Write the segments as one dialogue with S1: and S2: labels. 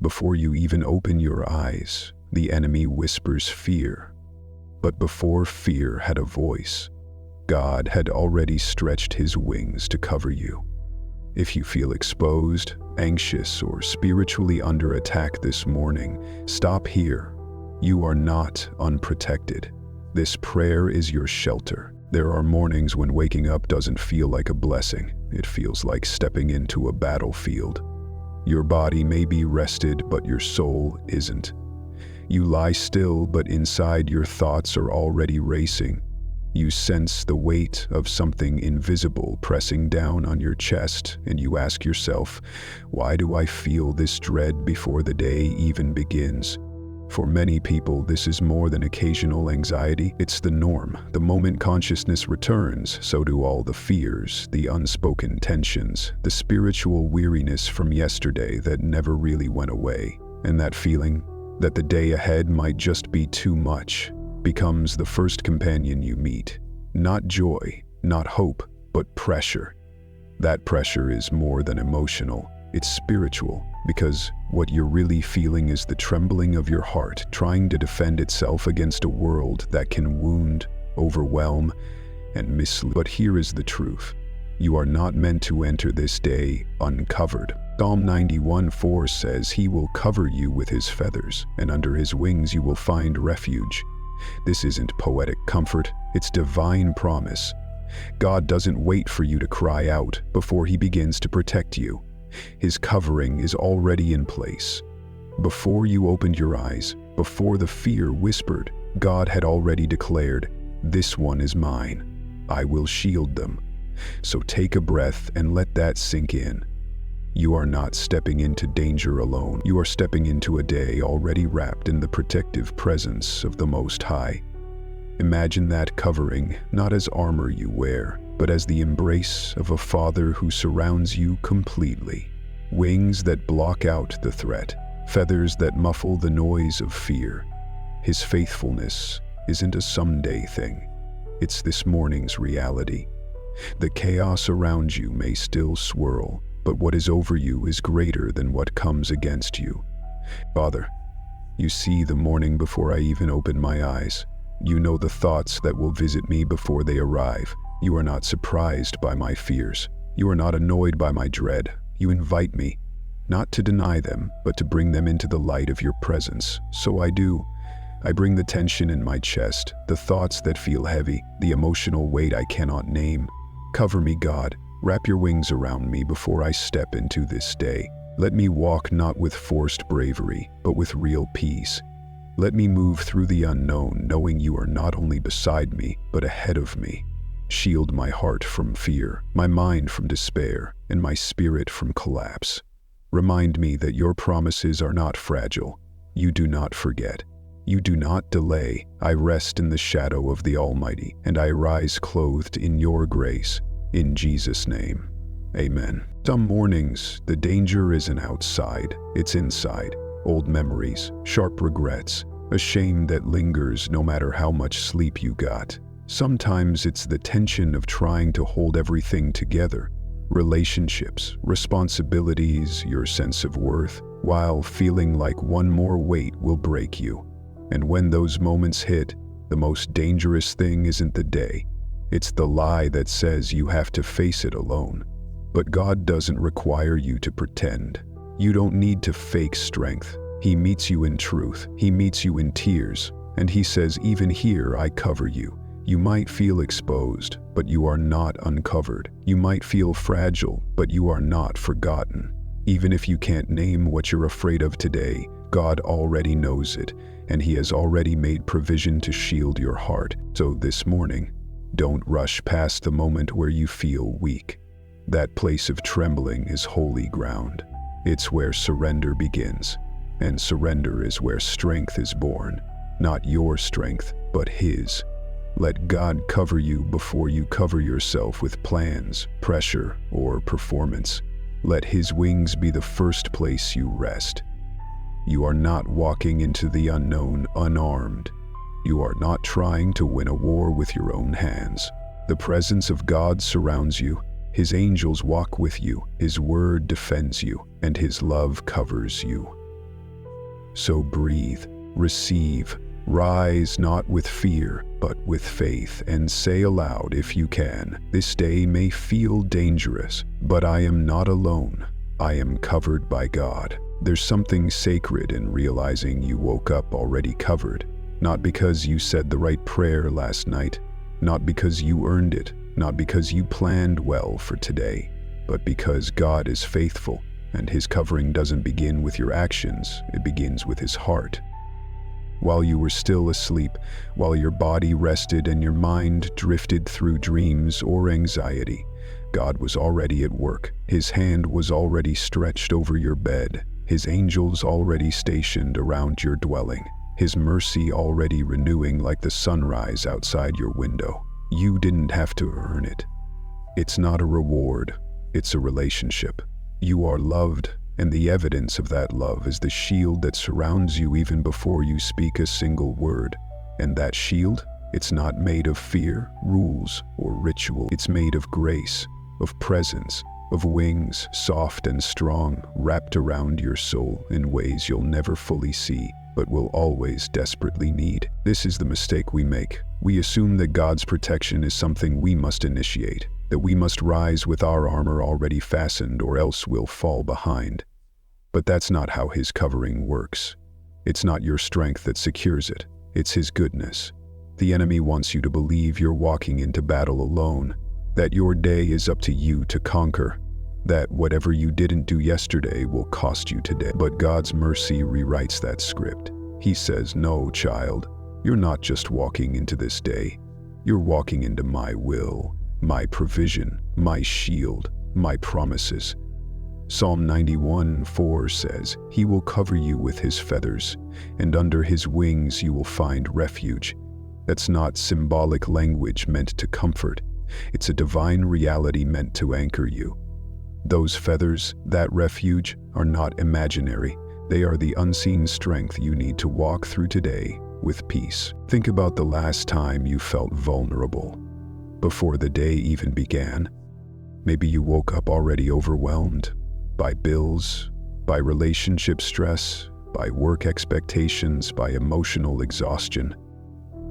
S1: Before you even open your eyes, the enemy whispers fear. But before fear had a voice, God had already stretched his wings to cover you. If you feel exposed, anxious, or spiritually under attack this morning, stop here. You are not unprotected. This prayer is your shelter. There are mornings when waking up doesn't feel like a blessing. It feels like stepping into a battlefield. Your body may be rested, but your soul isn't. You lie still, but inside your thoughts are already racing. You sense the weight of something invisible pressing down on your chest, and you ask yourself, why do I feel this dread before the day even begins? For many people, this is more than occasional anxiety. It's the norm. The moment consciousness returns, so do all the fears, the unspoken tensions, the spiritual weariness from yesterday that never really went away. And that feeling that the day ahead might just be too much becomes the first companion you meet. Not joy, not hope, but pressure. That pressure is more than emotional. It's spiritual, because what you're really feeling is the trembling of your heart trying to defend itself against a world that can wound, overwhelm, and mislead. But here is the truth. You are not meant to enter this day uncovered. Psalm 91:4 says, "He will cover you with his feathers, and under his wings you will find refuge." This isn't poetic comfort, it's divine promise. God doesn't wait for you to cry out before he begins to protect you. His covering is already in place. Before you opened your eyes, before the fear whispered, God had already declared, "This one is mine. I will shield them." So take a breath and let that sink in. You are not stepping into danger alone. You are stepping into a day already wrapped in the protective presence of the Most High. Imagine that covering not as armor you wear, but as the embrace of a Father who surrounds you completely. Wings that block out the threat, feathers that muffle the noise of fear. His faithfulness isn't a someday thing. It's this morning's reality. The chaos around you may still swirl, but what is over you is greater than what comes against you. Father, you see the morning before I even open my eyes. You know the thoughts that will visit me before they arrive. You are not surprised by my fears. You are not annoyed by my dread. You invite me, not to deny them, but to bring them into the light of your presence. So I do. I bring the tension in my chest, the thoughts that feel heavy, the emotional weight I cannot name. Cover me, God. Wrap your wings around me before I step into this day. Let me walk not with forced bravery, but with real peace. Let me move through the unknown, knowing you are not only beside me, but ahead of me. Shield my heart from fear, my mind from despair, and my spirit from collapse. Remind me that your promises are not fragile. You do not forget. You do not delay. I rest in the shadow of the Almighty, and I rise clothed in your grace. In Jesus' name, amen. Some mornings, the danger isn't outside, it's inside. Old memories, sharp regrets, a shame that lingers no matter how much sleep you got. Sometimes it's the tension of trying to hold everything together. Relationships, responsibilities, your sense of worth, while feeling like one more weight will break you. And when those moments hit, the most dangerous thing isn't the day. It's the lie that says you have to face it alone. But God doesn't require you to pretend. You don't need to fake strength. He meets you in truth. He meets you in tears. And he says, even here I cover you. You might feel exposed, but you are not uncovered. You might feel fragile, but you are not forgotten. Even if you can't name what you're afraid of today, God already knows it, and he has already made provision to shield your heart. So this morning, don't rush past the moment where you feel weak. That place of trembling is holy ground. It's where surrender begins, and surrender is where strength is born. Not your strength, but his. Let God cover you before you cover yourself with plans, pressure, or performance. Let his wings be the first place you rest. You are not walking into the unknown unarmed. You are not trying to win a war with your own hands. The presence of God surrounds you. His angels walk with you. His word defends you, and his love covers you. So breathe, receive, rise not with fear, but with faith, and say aloud if you can, "This day may feel dangerous, but I am not alone. I am covered by God." There's something sacred in realizing you woke up already covered, not because you said the right prayer last night, not because you earned it, not because you planned well for today, but because God is faithful, and His covering doesn't begin with your actions, it begins with His heart. While you were still asleep, while your body rested and your mind drifted through dreams or anxiety, God was already at work. His hand was already stretched over your bed, His angels already stationed around your dwelling, His mercy already renewing like the sunrise outside your window. You didn't have to earn it. It's not a reward, it's a relationship. You are loved, and the evidence of that love is the shield that surrounds you even before you speak a single word. And that shield, it's not made of fear, rules, or ritual. It's made of grace, of presence, of wings, soft and strong, wrapped around your soul in ways you'll never fully see, but will always desperately need. This is the mistake we make. We assume that God's protection is something we must initiate, that we must rise with our armor already fastened or else we'll fall behind. But that's not how His covering works. It's not your strength that secures it, it's His goodness. The enemy wants you to believe you're walking into battle alone, that your day is up to you to conquer, that whatever you didn't do yesterday will cost you today. But God's mercy rewrites that script. He says, "No, child, you're not just walking into this day, you're walking into my will, my provision, my shield, my promises." Psalm 91:4 says, "He will cover you with His feathers, and under His wings you will find refuge." That's not symbolic language meant to comfort. It's a divine reality meant to anchor you. Those feathers, that refuge, are not imaginary. They are the unseen strength you need to walk through today with peace. Think about the last time you felt vulnerable, before the day even began. Maybe you woke up already overwhelmed by bills, by relationship stress, by work expectations, by emotional exhaustion.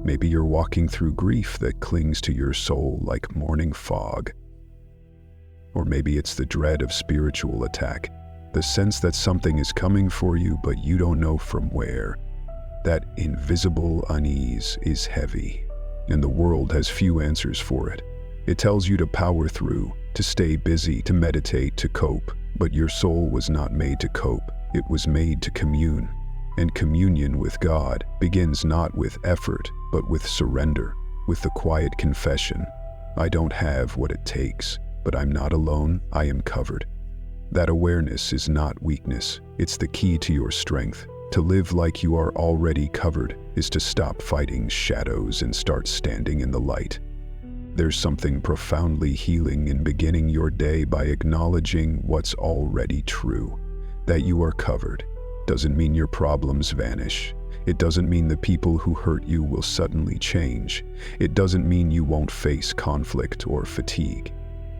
S1: Maybe you're walking through grief that clings to your soul like morning fog. Or maybe it's the dread of spiritual attack, the sense that something is coming for you but you don't know from where. That invisible unease is heavy, and the world has few answers for it. It tells you to power through, to stay busy, to meditate, to cope. But your soul was not made to cope, it was made to commune. And communion with God begins not with effort, but with surrender, with the quiet confession, "I don't have what it takes, but I'm not alone, I am covered." That awareness is not weakness, it's the key to your strength. To live like you are already covered is to stop fighting shadows and start standing in the light. There's something profoundly healing in beginning your day by acknowledging what's already true. That you are covered doesn't mean your problems vanish. It doesn't mean the people who hurt you will suddenly change. It doesn't mean you won't face conflict or fatigue.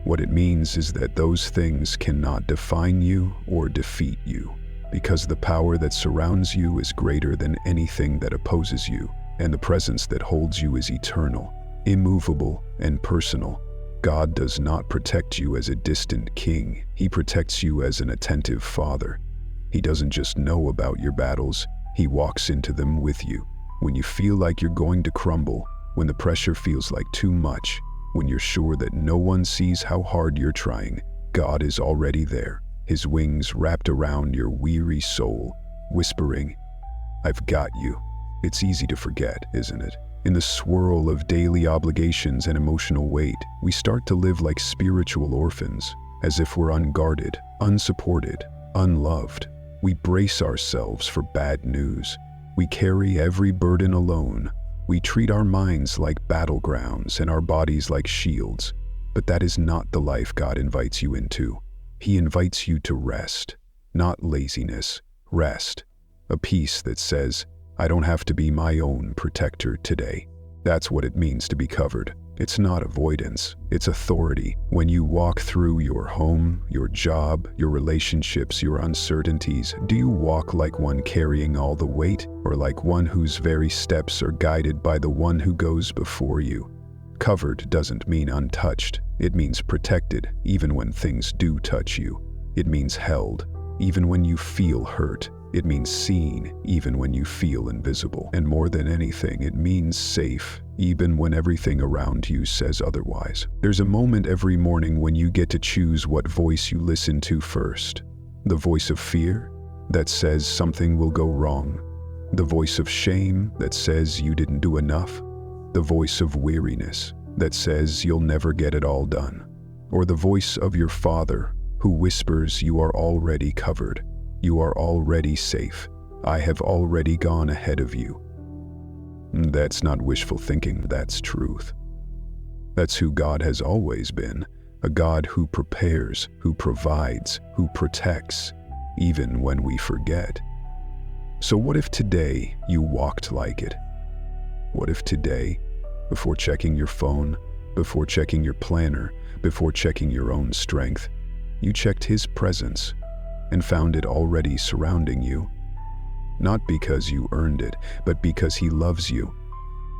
S1: What it means is that those things cannot define you or defeat you, because the power that surrounds you is greater than anything that opposes you, and the presence that holds you is eternal, immovable, and personal. God does not protect you as a distant king. He protects you as an attentive father. He doesn't just know about your battles, He walks into them with you. When you feel like you're going to crumble, when the pressure feels like too much, when you're sure that no one sees how hard you're trying, God is already there, His wings wrapped around your weary soul, whispering, "I've got you." It's easy to forget, isn't it? In the swirl of daily obligations and emotional weight, we start to live like spiritual orphans, as if we're unguarded, unsupported, unloved. We brace ourselves for bad news. We carry every burden alone. We treat our minds like battlegrounds and our bodies like shields. But that is not the life God invites you into. He invites you to rest, not laziness, rest. A peace that says, "I don't have to be my own protector today." That's what it means to be covered. It's not avoidance, it's authority. When you walk through your home, your job, your relationships, your uncertainties, do you walk like one carrying all the weight, or like one whose very steps are guided by the one who goes before you? Covered doesn't mean untouched. It means protected, even when things do touch you. It means held, even when you feel hurt. It means seen, even when you feel invisible. And more than anything, it means safe, even when everything around you says otherwise. There's a moment every morning when you get to choose what voice you listen to first. The voice of fear that says something will go wrong. The voice of shame that says you didn't do enough. The voice of weariness that says you'll never get it all done. Or the voice of your Father who whispers you are already covered. You are already safe. I have already gone ahead of you. That's not wishful thinking, that's truth. That's who God has always been, a God who prepares, who provides, who protects, even when we forget. So what if today you walked like it? What if today, before checking your phone, before checking your planner, before checking your own strength, you checked His presence and found it already surrounding you? Not because you earned it, but because He loves you.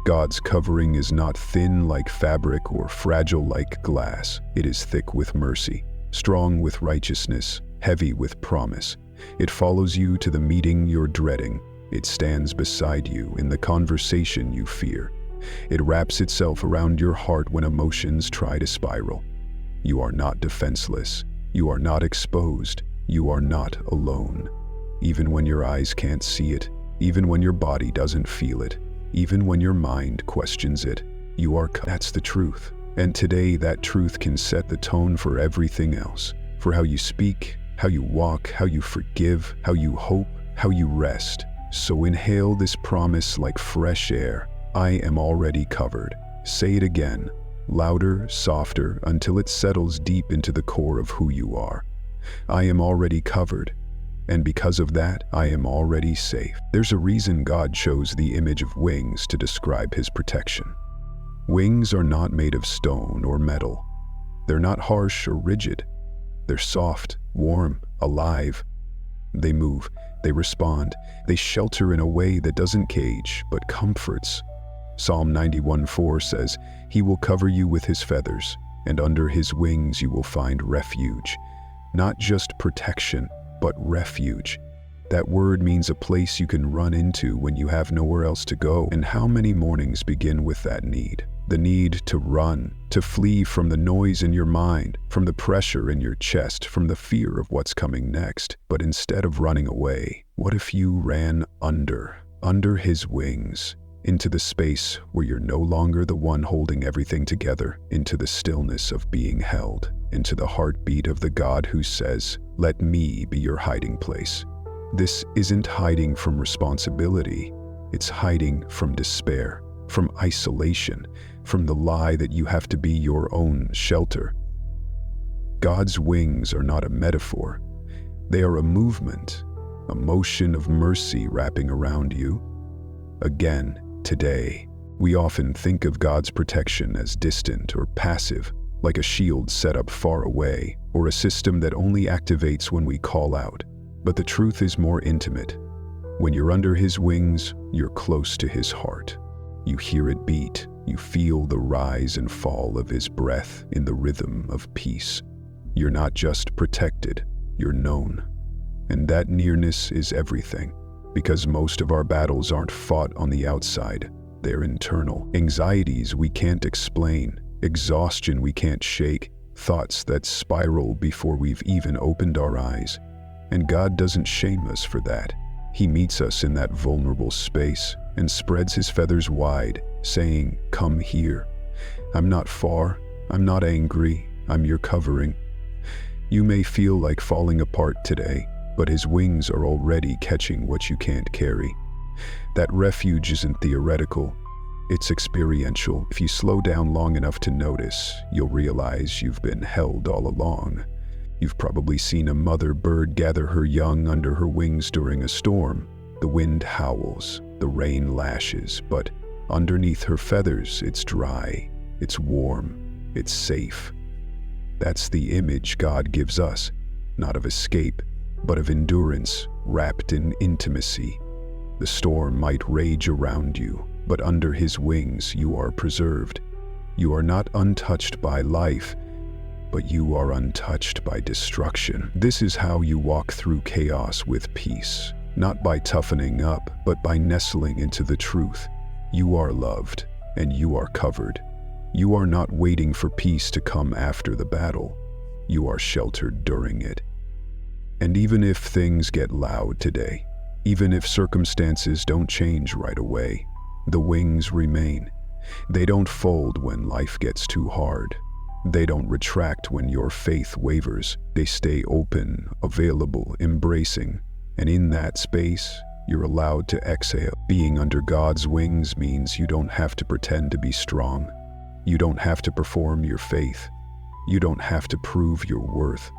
S1: God's covering is not thin like fabric or fragile like glass. It is thick with mercy, strong with righteousness, heavy with promise. It follows you to the meeting you're dreading. It stands beside you in the conversation you fear. It wraps itself around your heart when emotions try to spiral. You are not defenseless. You are not exposed. You are not alone. Even when your eyes can't see it, even when your body doesn't feel it, even when your mind questions it, you are. That's the truth. And today that truth can set the tone for everything else, for how you speak, how you walk, how you forgive, how you hope, how you rest. So inhale this promise like fresh air. I am already covered. Say it again, louder, softer, until it settles deep into the core of who you are. I am already covered, and because of that, I am already safe. There's a reason God chose the image of wings to describe His protection. Wings are not made of stone or metal. They're not harsh or rigid. They're soft, warm, alive. They move, they respond, they shelter in a way that doesn't cage, but comforts. Psalm 91:4 says, He will cover you with His feathers, and under His wings you will find refuge. Not just protection, but refuge. That word means a place you can run into when you have nowhere else to go. And how many mornings begin with that need? The need to run, to flee from the noise in your mind, from the pressure in your chest, from the fear of what's coming next. But instead of running away, what if you ran under His wings, into the space where you're no longer the one holding everything together, into the stillness of being held, into the heartbeat of the God who says, let me be your hiding place. This isn't hiding from responsibility. It's hiding from despair, from isolation, from the lie that you have to be your own shelter. God's wings are not a metaphor. They are a movement, a motion of mercy wrapping around you. Again, today, we often think of God's protection as distant or passive, like a shield set up far away, or a system that only activates when we call out. But the truth is more intimate. When you're under His wings, you're close to His heart. You hear it beat. You feel the rise and fall of His breath in the rhythm of peace. You're not just protected, you're known. And that nearness is everything, because most of our battles aren't fought on the outside. They're internal. Anxieties we can't explain, exhaustion we can't shake, thoughts that spiral before we've even opened our eyes. And God doesn't shame us for that. He meets us in that vulnerable space and spreads His feathers wide, saying, come here. I'm not far, I'm not angry, I'm your covering. You may feel like falling apart today, but His wings are already catching what you can't carry. That refuge isn't theoretical, it's experiential. If you slow down long enough to notice, you'll realize you've been held all along. You've probably seen a mother bird gather her young under her wings during a storm. The wind howls, the rain lashes, but underneath her feathers it's dry, it's warm, it's safe. That's the image God gives us, not of escape, but of endurance wrapped in intimacy. The storm might rage around you, but under His wings you are preserved. You are not untouched by life, but you are untouched by destruction. This is how you walk through chaos with peace, not by toughening up, but by nestling into the truth. You are loved, and you are covered. You are not waiting for peace to come after the battle. You are sheltered during it. And even if things get loud today, even if circumstances don't change right away, the wings remain. They don't fold when life gets too hard. They don't retract when your faith wavers. They stay open, available, embracing. And in that space, you're allowed to exhale. Being under God's wings means you don't have to pretend to be strong. You don't have to perform your faith. You don't have to prove your worth.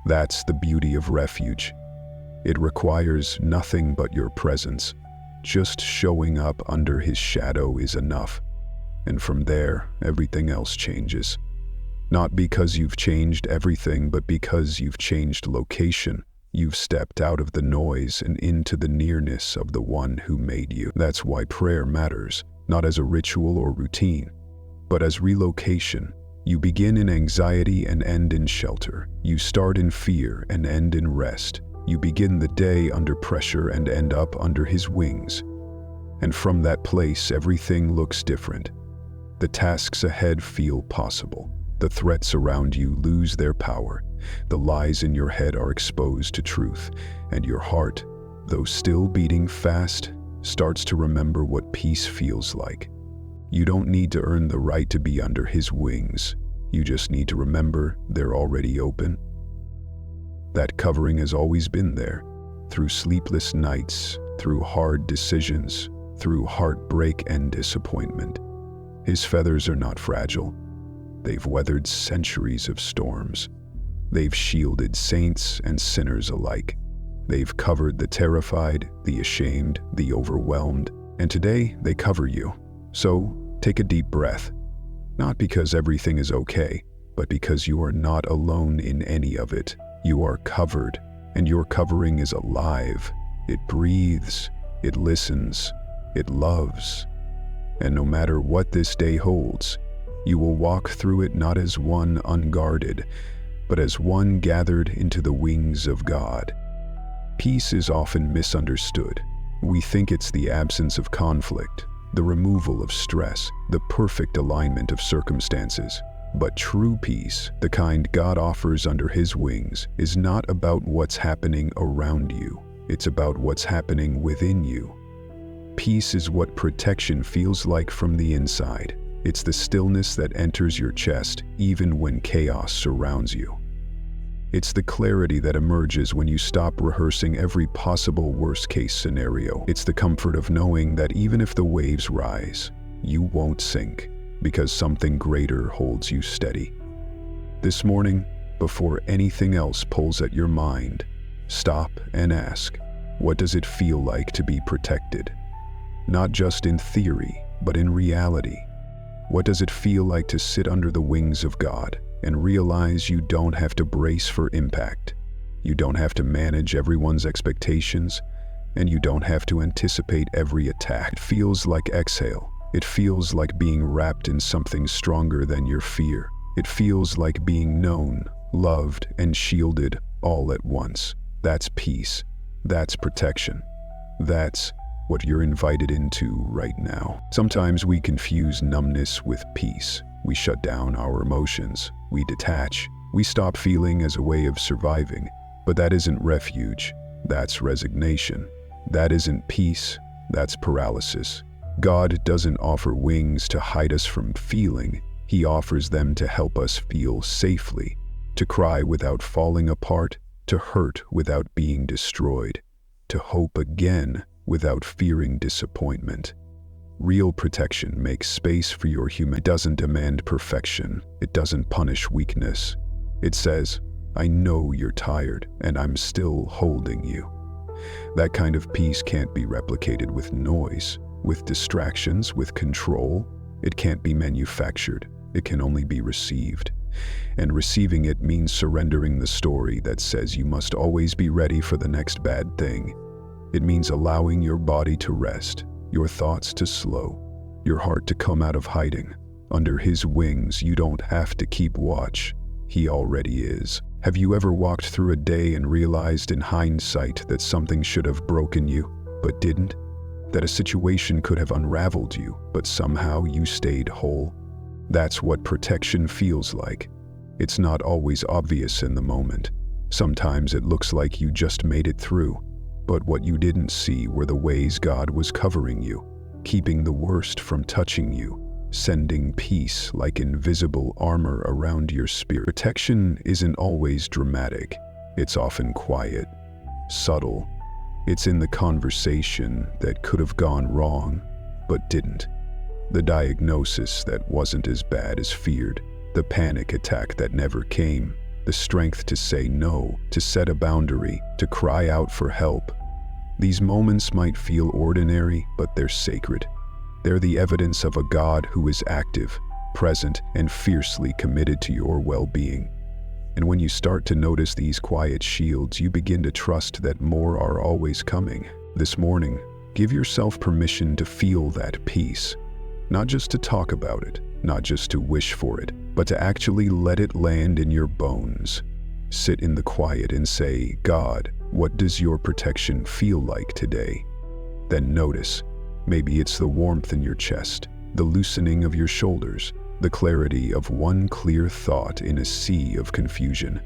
S1: That's the beauty of refuge. It requires nothing but your presence. Just showing up under His shadow is enough. And from there, everything else changes. Not because you've changed everything, but because you've changed location. You've stepped out of the noise and into the nearness of the one who made you. That's why prayer matters, not as a ritual or routine, but as relocation. You begin in anxiety and end in shelter. You start in fear and end in rest. You begin the day under pressure and end up under His wings. And from that place, everything looks different. The tasks ahead feel possible. The threats around you lose their power. The lies in your head are exposed to truth. And your heart, though still beating fast, starts to remember what peace feels like. You don't need to earn the right to be under His wings. You just need to remember they're already open. That covering has always been there, through sleepless nights, through hard decisions, through heartbreak and disappointment. His feathers are not fragile. They've weathered centuries of storms. They've shielded saints and sinners alike. They've covered the terrified, the ashamed, the overwhelmed, and today they cover you. So take a deep breath, not because everything is okay, but because you are not alone in any of it. You are covered, and your covering is alive. It breathes, it listens, it loves. And no matter what this day holds, you will walk through it not as one unguarded, but as one gathered into the wings of God. Peace is often misunderstood. We think it's the absence of conflict, the removal of stress, the perfect alignment of circumstances. But true peace, the kind God offers under His wings, is not about what's happening around you. It's about what's happening within you. Peace is what protection feels like from the inside. It's the stillness that enters your chest even when chaos surrounds you. It's the clarity that emerges when you stop rehearsing every possible worst-case scenario. It's the comfort of knowing that even if the waves rise, you won't sink, because something greater holds you steady. This morning, before anything else pulls at your mind, stop and ask, what does it feel like to be protected? Not just in theory, but in reality. What does it feel like to sit under the wings of God and realize you don't have to brace for impact? You don't have to manage everyone's expectations, and you don't have to anticipate every attack. It feels like exhale. It feels like being wrapped in something stronger than your fear. It feels like being known, loved, and shielded all at once. That's peace. That's protection. That's what you're invited into right now. Sometimes we confuse numbness with peace. We shut down our emotions. We detach. We stop feeling as a way of surviving. But that isn't refuge. That's resignation. That isn't peace. That's paralysis. God doesn't offer wings to hide us from feeling. He offers them to help us feel safely, to cry without falling apart, to hurt without being destroyed, to hope again without fearing disappointment. Real protection makes space for your human. It doesn't demand perfection. It doesn't punish weakness. It says, I know you're tired, and I'm still holding you. That kind of peace can't be replicated with noise, with distractions, with control. It can't be manufactured. It can only be received. And receiving it means surrendering the story that says you must always be ready for the next bad thing. It means allowing your body to rest, your thoughts to slow, your heart to come out of hiding. Under his wings, you don't have to keep watch. He already is. Have you ever walked through a day and realized in hindsight that something should have broken you, but didn't? That a situation could have unraveled you, but somehow you stayed whole? That's what protection feels like. It's not always obvious in the moment. Sometimes it looks like you just made it through, but what you didn't see were the ways God was covering you, keeping the worst from touching you, sending peace like invisible armor around your spirit. Protection isn't always dramatic. It's often quiet, subtle. It's in the conversation that could have gone wrong, but didn't. The diagnosis that wasn't as bad as feared. The panic attack that never came. The strength to say no, to set a boundary, to cry out for help. These moments might feel ordinary, but they're sacred. They're the evidence of a God who is active, present, and fiercely committed to your well-being. And when you start to notice these quiet shields, you begin to trust that more are always coming. This morning, give yourself permission to feel that peace. Not just to talk about it, not just to wish for it, but to actually let it land in your bones. Sit in the quiet and say, God, what does your protection feel like today? Then notice. Maybe it's the warmth in your chest, the loosening of your shoulders, the clarity of one clear thought in a sea of confusion.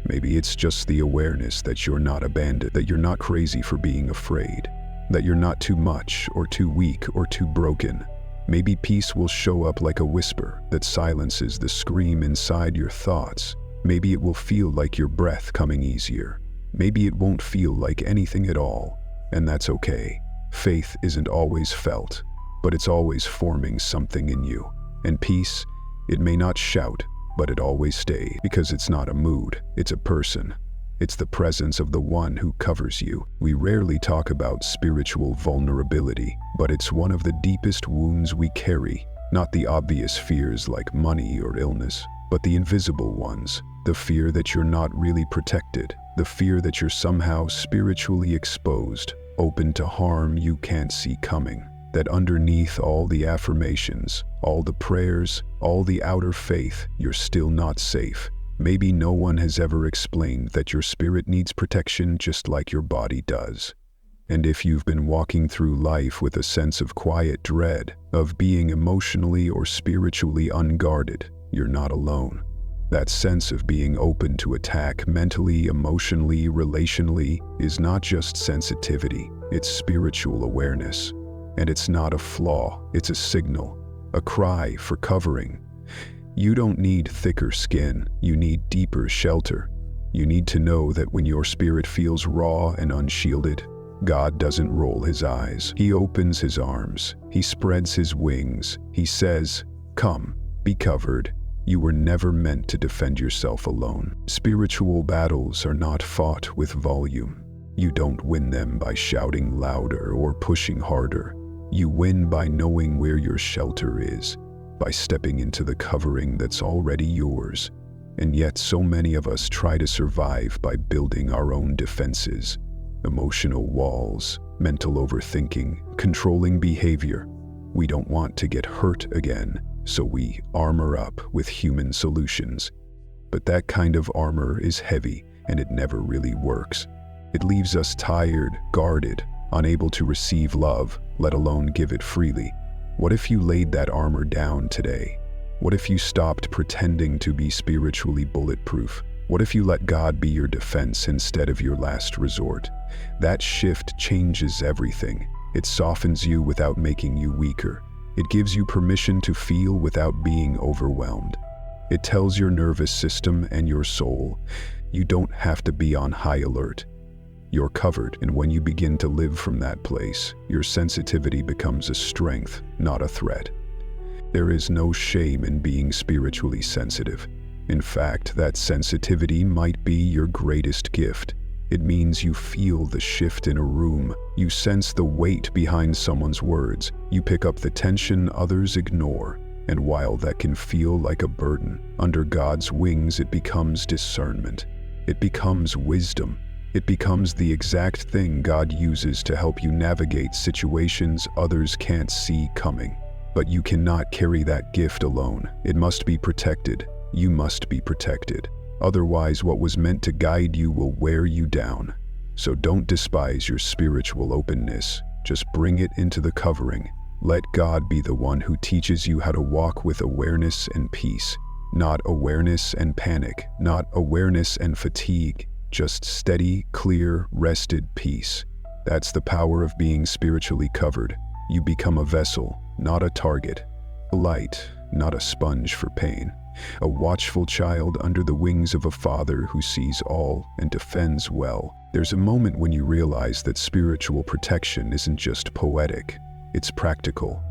S1: Maybe it's just the awareness that you're not abandoned, that you're not crazy for being afraid, that you're not too much or too weak or too broken. Maybe peace will show up like a whisper that silences the scream inside your thoughts. Maybe it will feel like your breath coming easier. Maybe it won't feel like anything at all, and that's okay. Faith isn't always felt, but it's always forming something in you. And peace, it may not shout, but it always stays, because it's not a mood, it's a person. It's the presence of the one who covers you. We rarely talk about spiritual vulnerability, but it's one of the deepest wounds we carry. Not the obvious fears like money or illness, but the invisible ones. The fear that you're not really protected. The fear that you're somehow spiritually exposed, open to harm you can't see coming. That underneath all the affirmations, all the prayers, all the outer faith, you're still not safe. Maybe no one has ever explained that your spirit needs protection just like your body does. And if you've been walking through life with a sense of quiet dread, of being emotionally or spiritually unguarded, you're not alone. That sense of being open to attack mentally, emotionally, relationally is not just sensitivity, it's spiritual awareness. And it's not a flaw, it's a signal, a cry for covering. You don't need thicker skin, you need deeper shelter. You need to know that when your spirit feels raw and unshielded, God doesn't roll his eyes. He opens his arms, he spreads his wings, he says, "Come, be covered." You were never meant to defend yourself alone. Spiritual battles are not fought with volume. You don't win them by shouting louder or pushing harder. You win by knowing where your shelter is, by stepping into the covering that's already yours. And yet so many of us try to survive by building our own defenses, emotional walls, mental overthinking, controlling behavior. We don't want to get hurt again, so we armor up with human solutions. But that kind of armor is heavy, and it never really works. It leaves us tired, guarded, unable to receive love, let alone give it freely. What if you laid that armor down today? What if you stopped pretending to be spiritually bulletproof? What if you let God be your defense instead of your last resort? That shift changes everything. It softens you without making you weaker. It gives you permission to feel without being overwhelmed. It tells your nervous system and your soul, you don't have to be on high alert. You're covered, and when you begin to live from that place, your sensitivity becomes a strength, not a threat. There is no shame in being spiritually sensitive. In fact, that sensitivity might be your greatest gift. It means you feel the shift in a room, you sense the weight behind someone's words, you pick up the tension others ignore. And while that can feel like a burden, under God's wings it becomes discernment. It becomes wisdom. It becomes the exact thing God uses to help you navigate situations others can't see coming. But you cannot carry that gift alone. It must be protected. You must be protected. Otherwise, what was meant to guide you will wear you down. So don't despise your spiritual openness. Just bring it into the covering. Let God be the one who teaches you how to walk with awareness and peace. Not awareness and panic, not awareness and fatigue. Just steady, clear, rested peace. That's the power of being spiritually covered. You become a vessel, not a target. A light, not a sponge for pain. A watchful child under the wings of a father who sees all and defends well. There's a moment when you realize that spiritual protection isn't just poetic, it's practical.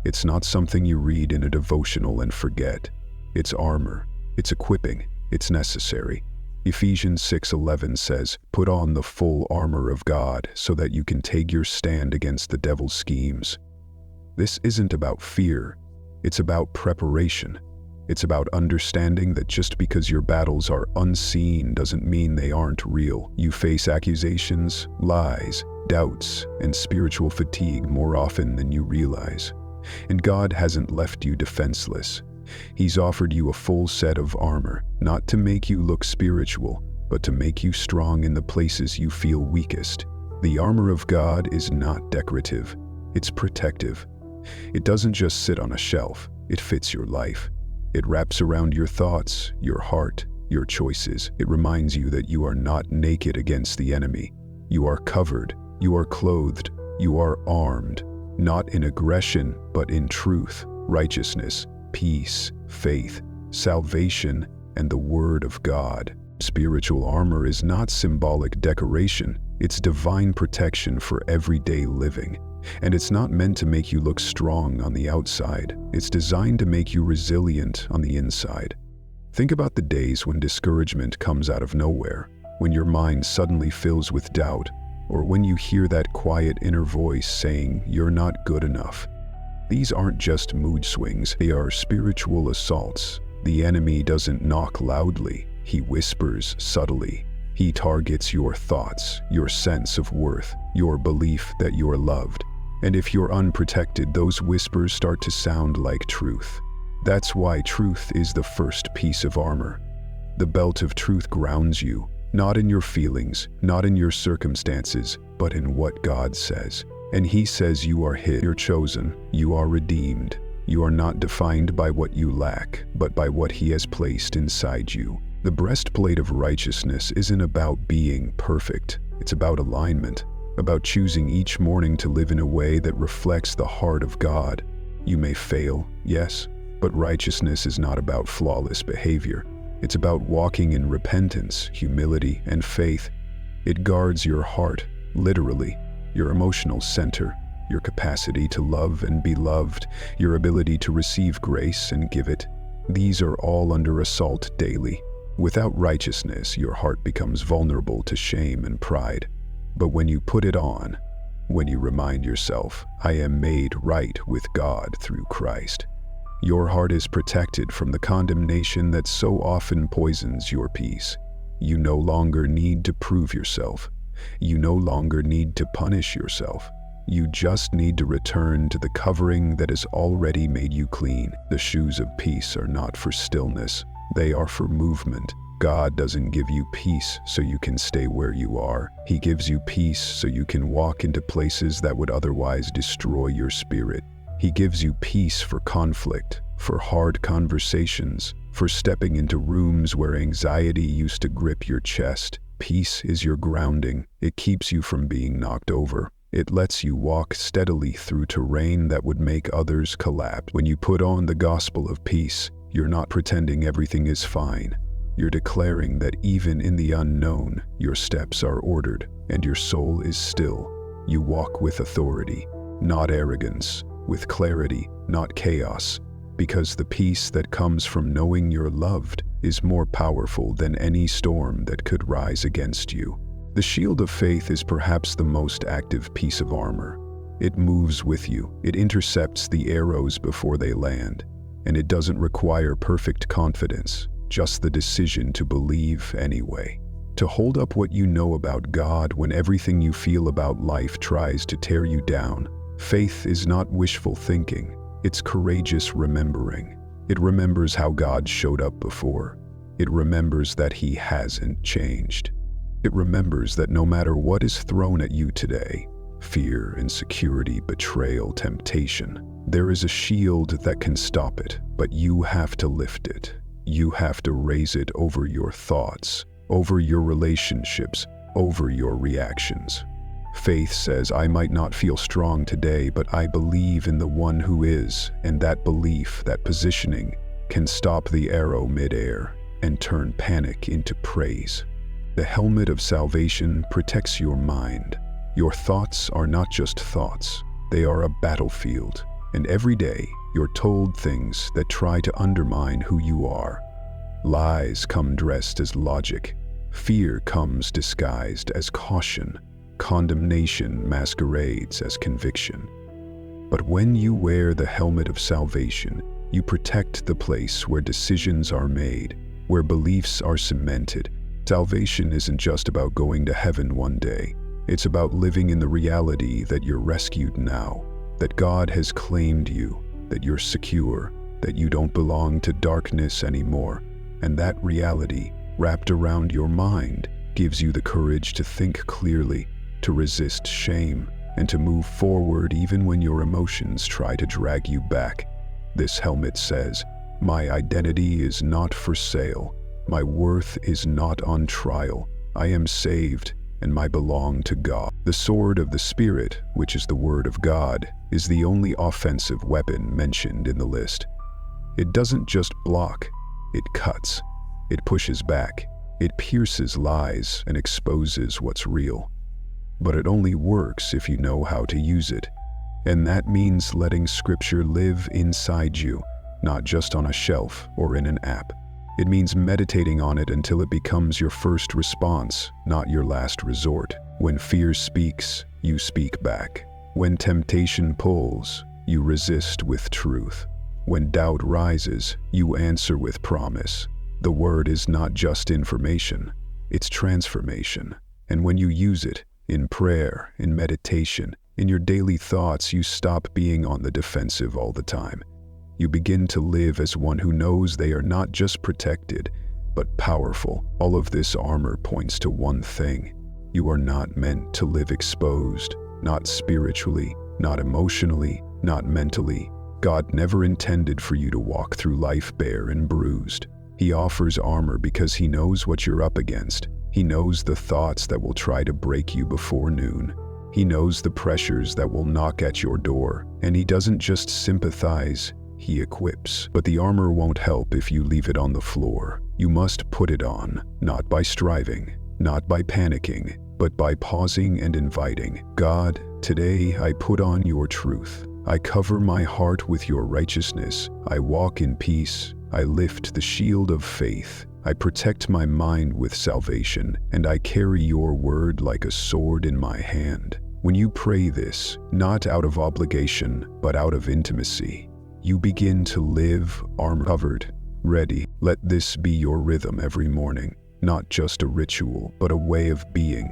S1: It's not something you read in a devotional and forget. It's armor, it's equipping, it's necessary. Ephesians 6:11 says, "Put on the full armor of God so that you can take your stand against the devil's schemes." This isn't about fear, it's about preparation. It's about understanding that just because your battles are unseen doesn't mean they aren't real. You face accusations, lies, doubts, and spiritual fatigue more often than you realize. And God hasn't left you defenseless. He's offered you a full set of armor, not to make you look spiritual, but to make you strong in the places you feel weakest. The armor of God is not decorative, it's protective. It doesn't just sit on a shelf, it fits your life. It wraps around your thoughts, your heart, your choices. It reminds you that you are not naked against the enemy. You are covered, you are clothed, you are armed, not in aggression, but in truth, righteousness, peace, faith, salvation, and the Word of God. Spiritual armor is not symbolic decoration, it's divine protection for everyday living. And it's not meant to make you look strong on the outside, it's designed to make you resilient on the inside. Think about the days when discouragement comes out of nowhere, when your mind suddenly fills with doubt, or when you hear that quiet inner voice saying, "You're not good enough." These aren't just mood swings, they are spiritual assaults. The enemy doesn't knock loudly, he whispers subtly. He targets your thoughts, your sense of worth, your belief that you're loved. And if you're unprotected, those whispers start to sound like truth. That's why truth is the first piece of armor. The belt of truth grounds you, not in your feelings, not in your circumstances, but in what God says. And He says you are His, you're chosen, you are redeemed. You are not defined by what you lack, but by what He has placed inside you. The breastplate of righteousness isn't about being perfect, it's about alignment, about choosing each morning to live in a way that reflects the heart of God. You may fail, yes, but righteousness is not about flawless behavior. It's about walking in repentance, humility, and faith. It guards your heart, literally, your emotional center, your capacity to love and be loved, your ability to receive grace and give it. These are all under assault daily. Without righteousness, your heart becomes vulnerable to shame and pride. But when you put it on, when you remind yourself, "I am made right with God through Christ," your heart is protected from the condemnation that so often poisons your peace. You no longer need to prove yourself. You no longer need to punish yourself. You just need to return to the covering that has already made you clean. The shoes of peace are not for stillness. They are for movement. God doesn't give you peace so you can stay where you are. He gives you peace so you can walk into places that would otherwise destroy your spirit. He gives you peace for conflict, for hard conversations, for stepping into rooms where anxiety used to grip your chest. Peace is your grounding. It keeps you from being knocked over. It lets you walk steadily through terrain that would make others collapse. When you put on the gospel of peace, you're not pretending everything is fine. You're declaring that even in the unknown, your steps are ordered and your soul is still. You walk with authority, not arrogance, with clarity, not chaos, because the peace that comes from knowing you're loved is more powerful than any storm that could rise against you. The shield of faith is perhaps the most active piece of armor. It moves with you, it intercepts the arrows before they land, and it doesn't require perfect confidence, just the decision to believe anyway. To hold up what you know about God when everything you feel about life tries to tear you down. Faith is not wishful thinking, it's courageous remembering. It remembers how God showed up before. It remembers that He hasn't changed. It remembers that no matter what is thrown at you today, fear, insecurity, betrayal, temptation, there is a shield that can stop it, but you have to lift it. You have to raise it over your thoughts, over your relationships, over your reactions. Faith says, I might not feel strong today, but I believe in the one who is, and that belief, that positioning, can stop the arrow midair and turn panic into praise. The helmet of salvation protects your mind. Your thoughts are not just thoughts, they are a battlefield, and every day you're told things that try to undermine who you are. Lies come dressed as logic, fear comes disguised as caution, condemnation masquerades as conviction. But when you wear the helmet of salvation, you protect the place where decisions are made, where beliefs are cemented. Salvation isn't just about going to heaven one day. It's about living in the reality that you're rescued now, that God has claimed you, that you're secure, that you don't belong to darkness anymore. And that reality, wrapped around your mind, gives you the courage to think clearly, to resist shame, and to move forward even when your emotions try to drag you back. This helmet says, my identity is not for sale. My worth is not on trial. I am saved, and I belong to God. The sword of the Spirit, which is the Word of God, is the only offensive weapon mentioned in the list. It doesn't just block, it cuts. It pushes back. It pierces lies and exposes what's real. But it only works if you know how to use it. And that means letting Scripture live inside you, not just on a shelf or in an app. It means meditating on it until it becomes your first response, not your last resort. When fear speaks, you speak back. When temptation pulls, you resist with truth. When doubt rises, you answer with promise. The word is not just information, it's transformation. And when you use it, in prayer, in meditation, in your daily thoughts, you stop being on the defensive all the time. You begin to live as one who knows they are not just protected, but powerful. All of this armor points to one thing. You are not meant to live exposed, not spiritually, not emotionally, not mentally. God never intended for you to walk through life bare and bruised. He offers armor because He knows what you're up against. He knows the thoughts that will try to break you before noon. He knows the pressures that will knock at your door. And He doesn't just sympathize, He equips. But the armor won't help if you leave it on the floor. You must put it on, not by striving, not by panicking, but by pausing and inviting. God, today I put on your truth. I cover my heart with your righteousness. I walk in peace. I lift the shield of faith. I protect my mind with salvation, and I carry your word like a sword in my hand. When you pray this, not out of obligation, but out of intimacy, you begin to live armor-covered, ready. Let this be your rhythm every morning, not just a ritual, but a way of being.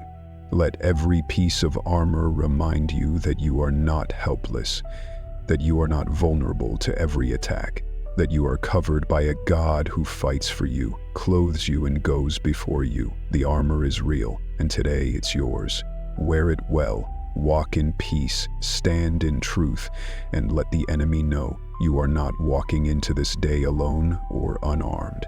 S1: Let every piece of armor remind you that you are not helpless, that you are not vulnerable to every attack, that you are covered by a God who fights for you, clothes you, and goes before you. The armor is real, and today it's yours. Wear it well, walk in peace, stand in truth, and let the enemy know you are not walking into this day alone or unarmed.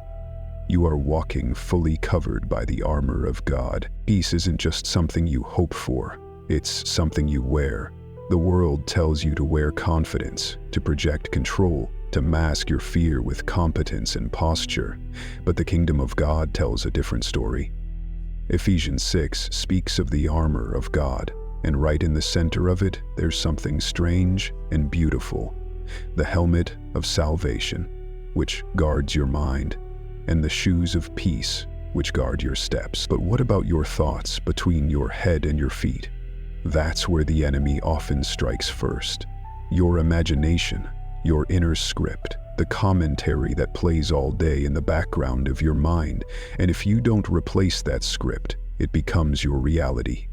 S1: You are walking fully covered by the armor of God. Peace isn't just something you hope for, it's something you wear. The world tells you to wear confidence, to project control, to mask your fear with competence and posture, but the kingdom of God tells a different story. Ephesians 6 speaks of the armor of God, and right in the center of it, there's something strange and beautiful. The helmet of salvation, which guards your mind, and the shoes of peace, which guard your steps. But what about your thoughts between your head and your feet? That's where the enemy often strikes first. Your imagination, your inner script, the commentary that plays all day in the background of your mind. And if you don't replace that script, it becomes your reality.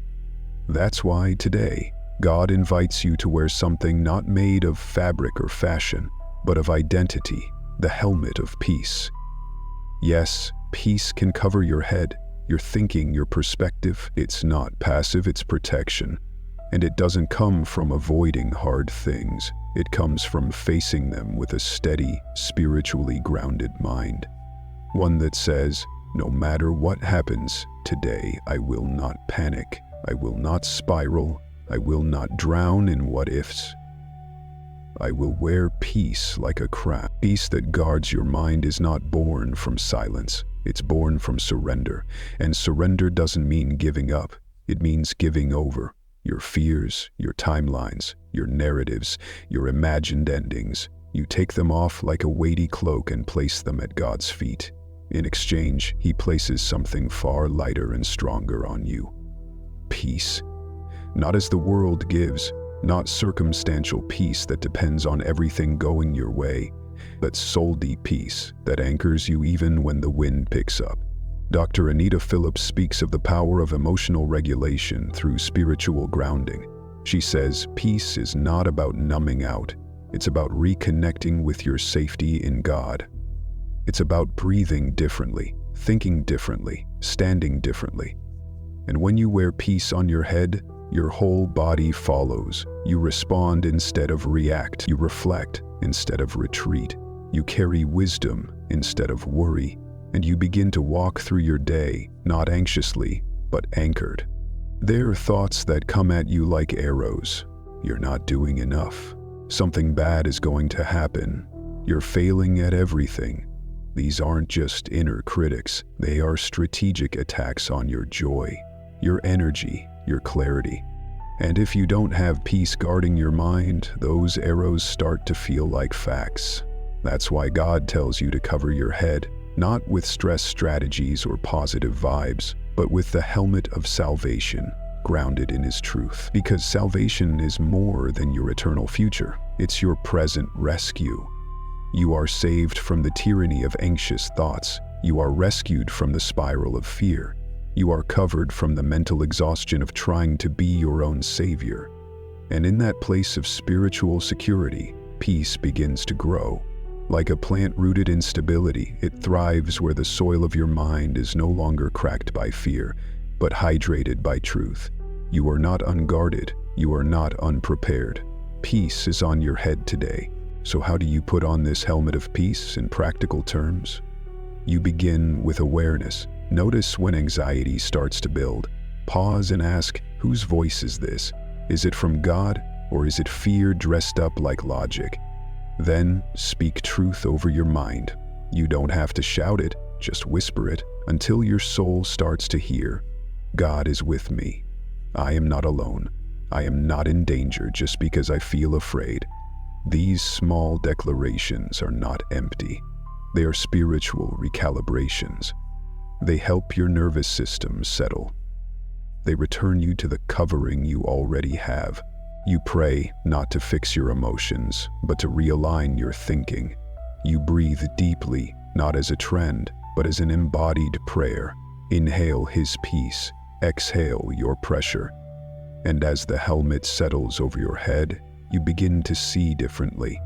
S1: That's why today, God invites you to wear something not made of fabric or fashion, but of identity, the helmet of peace. Yes, peace can cover your head, your thinking, your perspective. It's not passive, it's protection. And it doesn't come from avoiding hard things. It comes from facing them with a steady, spiritually grounded mind. One that says, no matter what happens, today I will not panic, I will not spiral, I will not drown in what-ifs. I will wear peace like a crown. Peace that guards your mind is not born from silence. It's born from surrender. And surrender doesn't mean giving up. It means giving over. Your fears, your timelines, your narratives, your imagined endings. You take them off like a weighty cloak and place them at God's feet. In exchange, He places something far lighter and stronger on you. Peace. Not as the world gives, not circumstantial peace that depends on everything going your way, but soul-deep peace that anchors you even when the wind picks up. Dr. Anita Phillips speaks of the power of emotional regulation through spiritual grounding. She says, peace is not about numbing out. It's about reconnecting with your safety in God. It's about breathing differently, thinking differently, standing differently. And when you wear peace on your head, your whole body follows. You respond instead of react. You reflect instead of retreat. You carry wisdom instead of worry. And you begin to walk through your day, not anxiously, but anchored. There are thoughts that come at you like arrows. You're not doing enough. Something bad is going to happen. You're failing at everything. These aren't just inner critics. They are strategic attacks on your joy, your energy, your clarity. And if you don't have peace guarding your mind, those arrows start to feel like facts. That's why God tells you to cover your head, not with stress strategies or positive vibes, but with the helmet of salvation, grounded in His truth. Because salvation is more than your eternal future. It's your present rescue. You are saved from the tyranny of anxious thoughts. You are rescued from the spiral of fear. You are covered from the mental exhaustion of trying to be your own savior. And in that place of spiritual security, peace begins to grow. Like a plant rooted in stability, it thrives where the soil of your mind is no longer cracked by fear, but hydrated by truth. You are not unguarded. You are not unprepared. Peace is on your head today. So how do you put on this helmet of peace in practical terms? You begin with awareness. Notice when anxiety starts to build. Pause and ask, whose voice is this? Is it from God, or is it fear dressed up like logic? Then speak truth over your mind. You don't have to shout it, just whisper it until your soul starts to hear. God is with me. I am not alone. I am not in danger just because I feel afraid. These small declarations are not empty. They are spiritual recalibrations. They help your nervous system settle. They return you to the covering you already have. You pray not to fix your emotions, but to realign your thinking. You breathe deeply, not as a trend, but as an embodied prayer. Inhale His peace, exhale your pressure. And as the helmet settles over your head, you begin to see differently.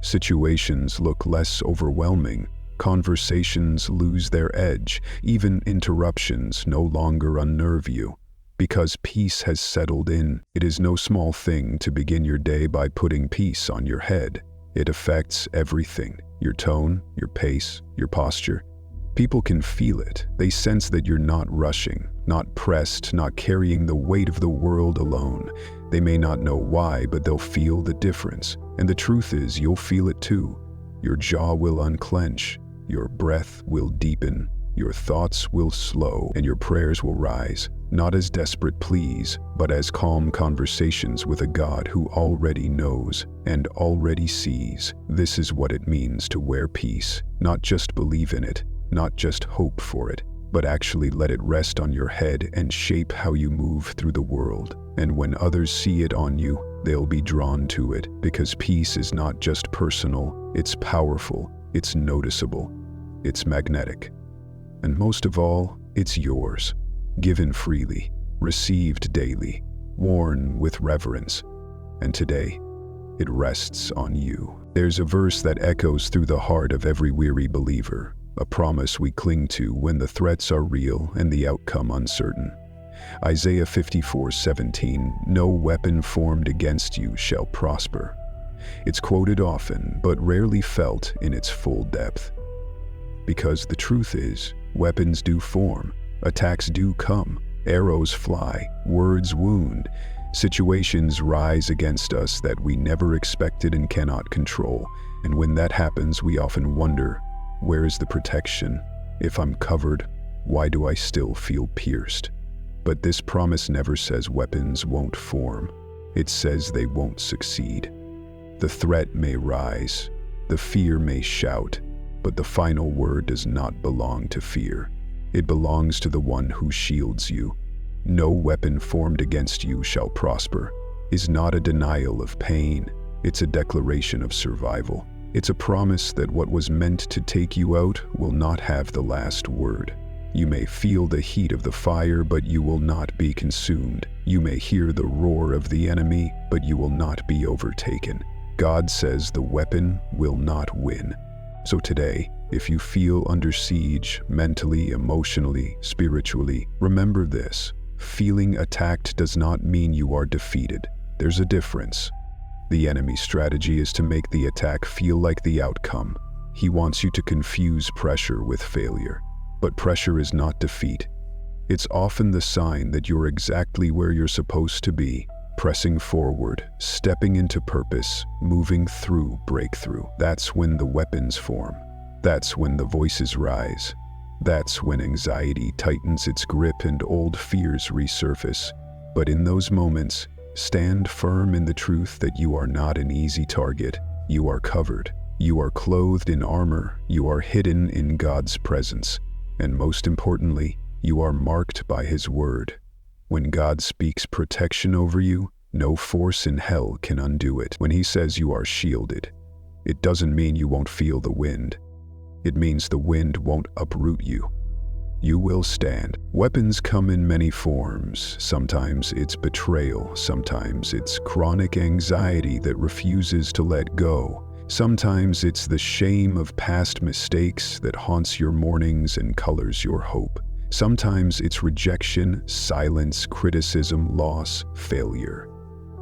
S1: Situations look less overwhelming. Conversations lose their edge. Even interruptions no longer unnerve you. Because peace has settled in, it is no small thing to begin your day by putting peace on your head. It affects everything: your tone, your pace, your posture. People can feel it. They sense that you're not rushing, not pressed, not carrying the weight of the world alone. They may not know why, but they'll feel the difference. And the truth is, you'll feel it too. Your jaw will unclench, your breath will deepen, your thoughts will slow, and your prayers will rise, not as desperate pleas, but as calm conversations with a God who already knows and already sees. This is what it means to wear peace. Not just believe in it, not just hope for it, but actually let it rest on your head and shape how you move through the world. And when others see it on you, they'll be drawn to it, because peace is not just personal, it's powerful, it's noticeable, it's magnetic. And most of all, it's yours, given freely, received daily, worn with reverence. And today, it rests on you. There's a verse that echoes through the heart of every weary believer, a promise we cling to when the threats are real and the outcome uncertain. Isaiah 54:17, "No weapon formed against you shall prosper." It's quoted often, but rarely felt in its full depth. Because the truth is, weapons do form, attacks do come, arrows fly, words wound, situations rise against us that we never expected and cannot control. And when that happens, we often wonder, where is the protection? If I'm covered, why do I still feel pierced? But this promise never says weapons won't form. It says they won't succeed. The threat may rise, the fear may shout, but the final word does not belong to fear. It belongs to the one who shields you. "No weapon formed against you shall prosper" is not a denial of pain, it's a declaration of survival. It's a promise that what was meant to take you out will not have the last word. You may feel the heat of the fire, but you will not be consumed. You may hear the roar of the enemy, but you will not be overtaken. God says the weapon will not win. So today, if you feel under siege, mentally, emotionally, spiritually, remember this. Feeling attacked does not mean you are defeated. There's a difference. The enemy's strategy is to make the attack feel like the outcome. He wants you to confuse pressure with failure. But pressure is not defeat. It's often the sign that you're exactly where you're supposed to be, pressing forward, stepping into purpose, moving through breakthrough. That's when the weapons form. That's when the voices rise. That's when anxiety tightens its grip and old fears resurface. But in those moments, stand firm in the truth that you are not an easy target. You are covered. You are clothed in armor. You are hidden in God's presence. And most importantly, you are marked by His word. When God speaks protection over you, no force in hell can undo it. When He says you are shielded, it doesn't mean you won't feel the wind. It means the wind won't uproot you. You will stand. Weapons come in many forms. Sometimes it's betrayal. Sometimes it's chronic anxiety that refuses to let go. Sometimes it's the shame of past mistakes that haunts your mornings and colors your hope. Sometimes it's rejection, silence, criticism, loss, failure.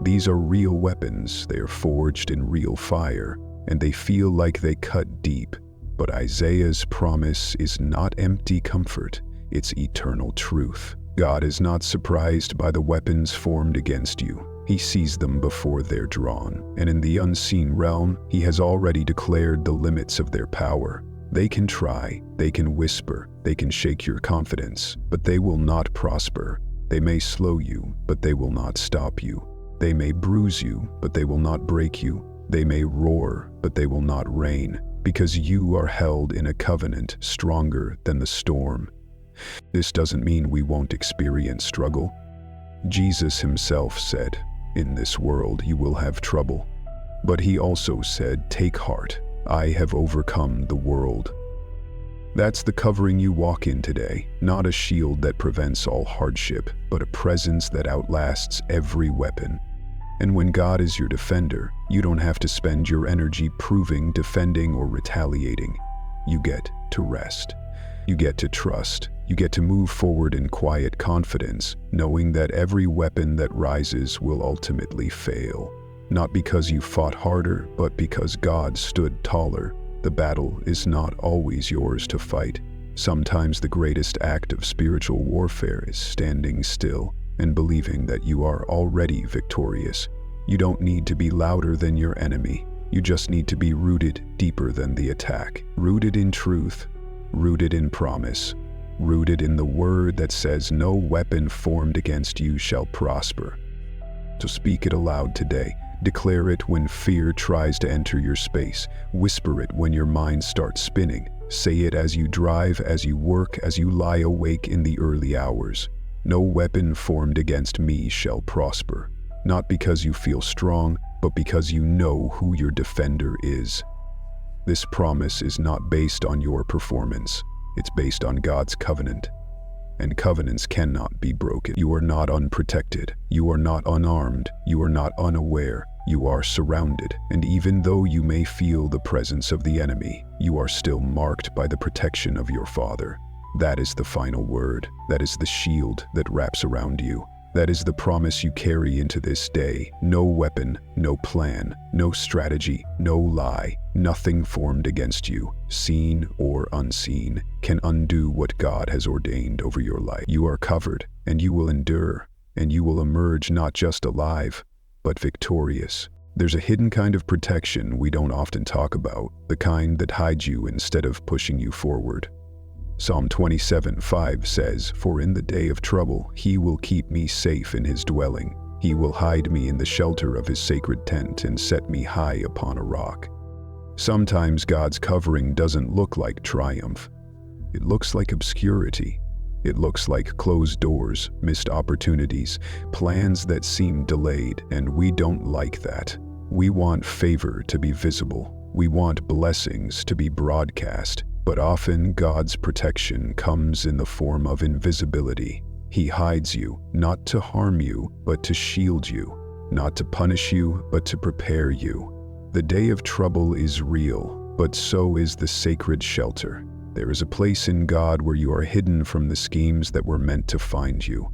S1: These are real weapons. They are forged in real fire, and they feel like they cut deep. But Isaiah's promise is not empty comfort, it's eternal truth. God is not surprised by the weapons formed against you. He sees them before they're drawn, and in the unseen realm, He has already declared the limits of their power. They can try, they can whisper, they can shake your confidence, but they will not prosper. They may slow you, but they will not stop you. They may bruise you, but they will not break you. They may roar, but they will not reign, because you are held in a covenant stronger than the storm. This doesn't mean we won't experience struggle. Jesus Himself said, "In this world you will have trouble." But He also said, "Take heart, I have overcome the world." That's the covering you walk in today, not a shield that prevents all hardship, but a presence that outlasts every weapon. And when God is your defender, you don't have to spend your energy proving, defending, or retaliating. You get to rest. You get to trust. You get to move forward in quiet confidence, knowing that every weapon that rises will ultimately fail. Not because you fought harder, but because God stood taller. The battle is not always yours to fight. Sometimes the greatest act of spiritual warfare is standing still and believing that you are already victorious. You don't need to be louder than your enemy. You just need to be rooted deeper than the attack. Rooted in truth, rooted in promise, rooted in the word that says no weapon formed against you shall prosper. So speak it aloud today. Declare it when fear tries to enter your space. Whisper it when your mind starts spinning. Say it as you drive, as you work, as you lie awake in the early hours. No weapon formed against me shall prosper. Not because you feel strong, but because you know who your defender is. This promise is not based on your performance. It's based on God's covenant. And covenants cannot be broken. You are not unprotected. You are not unarmed. You are not unaware. You are surrounded. And even though you may feel the presence of the enemy, you are still marked by the protection of your Father. That is the final word. That is the shield that wraps around you. That is the promise you carry into this day. No weapon, no plan, no strategy, no lie, nothing formed against you, seen or unseen, can undo what God has ordained over your life. You are covered, and you will endure, and you will emerge not just alive, but victorious. There's a hidden kind of protection we don't often talk about, the kind that hides you instead of pushing you forward. Psalm 27:5 says, "For in the day of trouble, he will keep me safe in his dwelling. He will hide me in the shelter of his sacred tent and set me high upon a rock." Sometimes God's covering doesn't look like triumph. It looks like obscurity. It looks like closed doors, missed opportunities, plans that seem delayed, and we don't like that. We want favor to be visible. We want blessings to be broadcast. But often God's protection comes in the form of invisibility. He hides you, not to harm you, but to shield you, not to punish you, but to prepare you. The day of trouble is real, but so is the sacred shelter. There is a place in God where you are hidden from the schemes that were meant to find you.